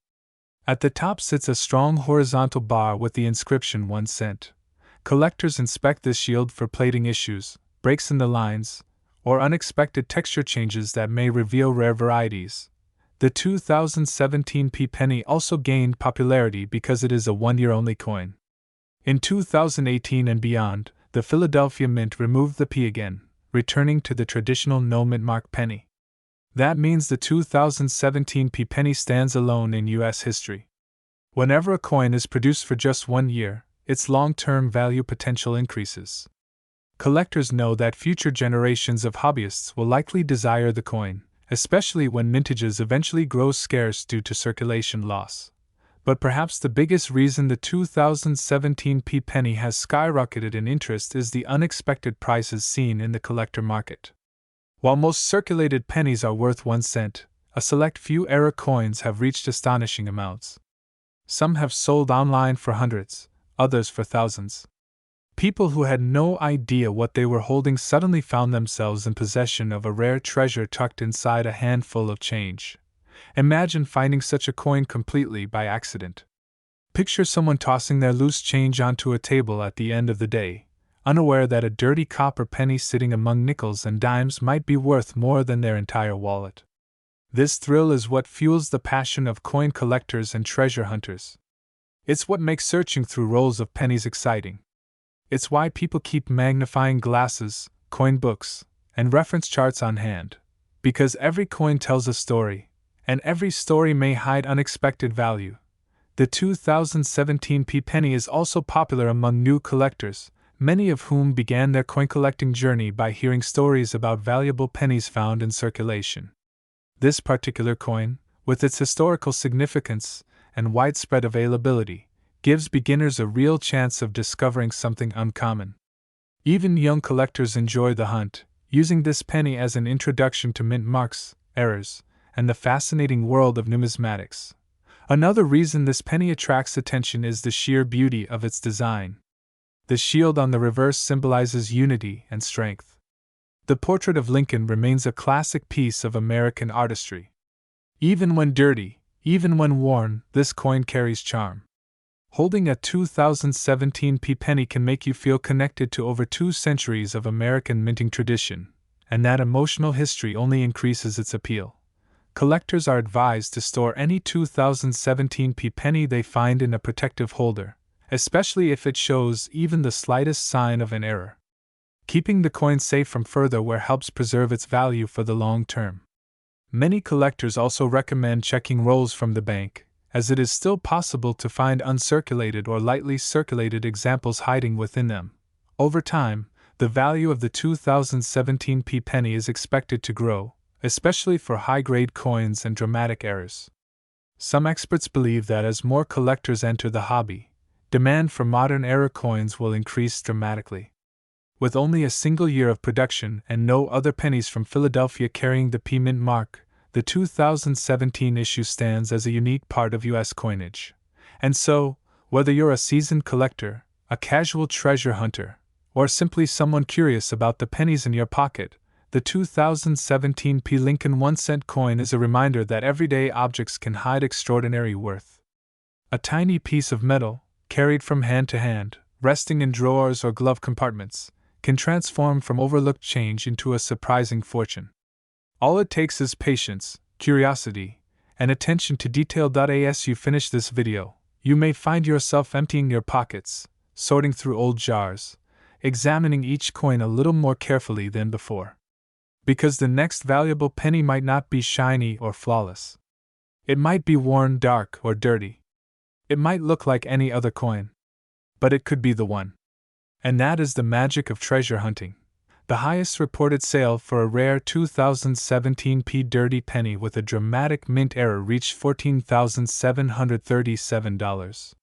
At the top sits a strong horizontal bar with the inscription 1 cent. Collectors inspect this shield for plating issues, breaks in the lines, or unexpected texture changes that may reveal rare varieties. The 2017 penny also gained popularity because it is a one-year-only coin. In 2018 and beyond, the Philadelphia Mint removed the P again, returning to the traditional no-mint mark penny. That means the 2017 penny stands alone in U.S. history. Whenever a coin is produced for just 1 year, its long-term value potential increases. Collectors know that future generations of hobbyists will likely desire the coin, especially when mintages eventually grow scarce due to circulation loss. But perhaps the biggest reason the 2017 penny has skyrocketed in interest is the unexpected prices seen in the collector market. While most circulated pennies are worth 1 cent, a select few error coins have reached astonishing amounts. Some have sold online for hundreds, others for thousands. People who had no idea what they were holding suddenly found themselves in possession of a rare treasure tucked inside a handful of change. Imagine finding such a coin completely by accident. Picture someone tossing their loose change onto a table at the end of the day, unaware that a dirty copper penny sitting among nickels and dimes might be worth more than their entire wallet. This thrill is what fuels the passion of coin collectors and treasure hunters. It's what makes searching through rolls of pennies exciting. It's why people keep magnifying glasses, coin books, and reference charts on hand. Because every coin tells a story, and every story may hide unexpected value. The 2017 penny is also popular among new collectors, many of whom began their coin collecting journey by hearing stories about valuable pennies found in circulation. This particular coin, with its historical significance and widespread availability, gives beginners a real chance of discovering something uncommon. Even young collectors enjoy the hunt, using this penny as an introduction to mint marks, errors, and the fascinating world of numismatics. Another reason this penny attracts attention is the sheer beauty of its design. The shield on the reverse symbolizes unity and strength. The portrait of Lincoln remains a classic piece of American artistry. Even when dirty, even when worn, this coin carries charm. Holding a 2017 penny can make you feel connected to over 2 centuries of American minting tradition, and that emotional history only increases its appeal. Collectors are advised to store any 2017 penny they find in a protective holder, especially if it shows even the slightest sign of an error. Keeping the coin safe from further wear helps preserve its value for the long term. Many collectors also recommend checking rolls from the bank, as it is still possible to find uncirculated or lightly circulated examples hiding within them. Over time, the value of the 2017 penny is expected to grow, especially for high-grade coins and dramatic errors. Some experts believe that as more collectors enter the hobby, demand for modern era coins will increase dramatically. With only a single year of production and no other pennies from Philadelphia carrying the P Mint mark, the 2017 issue stands as a unique part of U.S. coinage. And so, whether you're a seasoned collector, a casual treasure hunter, or simply someone curious about the pennies in your pocket, the 2017 Lincoln 1-cent coin is a reminder that everyday objects can hide extraordinary worth. A tiny piece of metal, carried from hand to hand, resting in drawers or glove compartments, can transform from overlooked change into a surprising fortune. All it takes is patience, curiosity, and attention to detail. As you finish this video, you may find yourself emptying your pockets, sorting through old jars, examining each coin a little more carefully than before. Because the next valuable penny might not be shiny or flawless. It might be worn, dark, or dirty. It might look like any other coin. But it could be the one. And that is the magic of treasure hunting. The highest reported sale for a rare 2017 dirty penny with a dramatic mint error reached $14,737.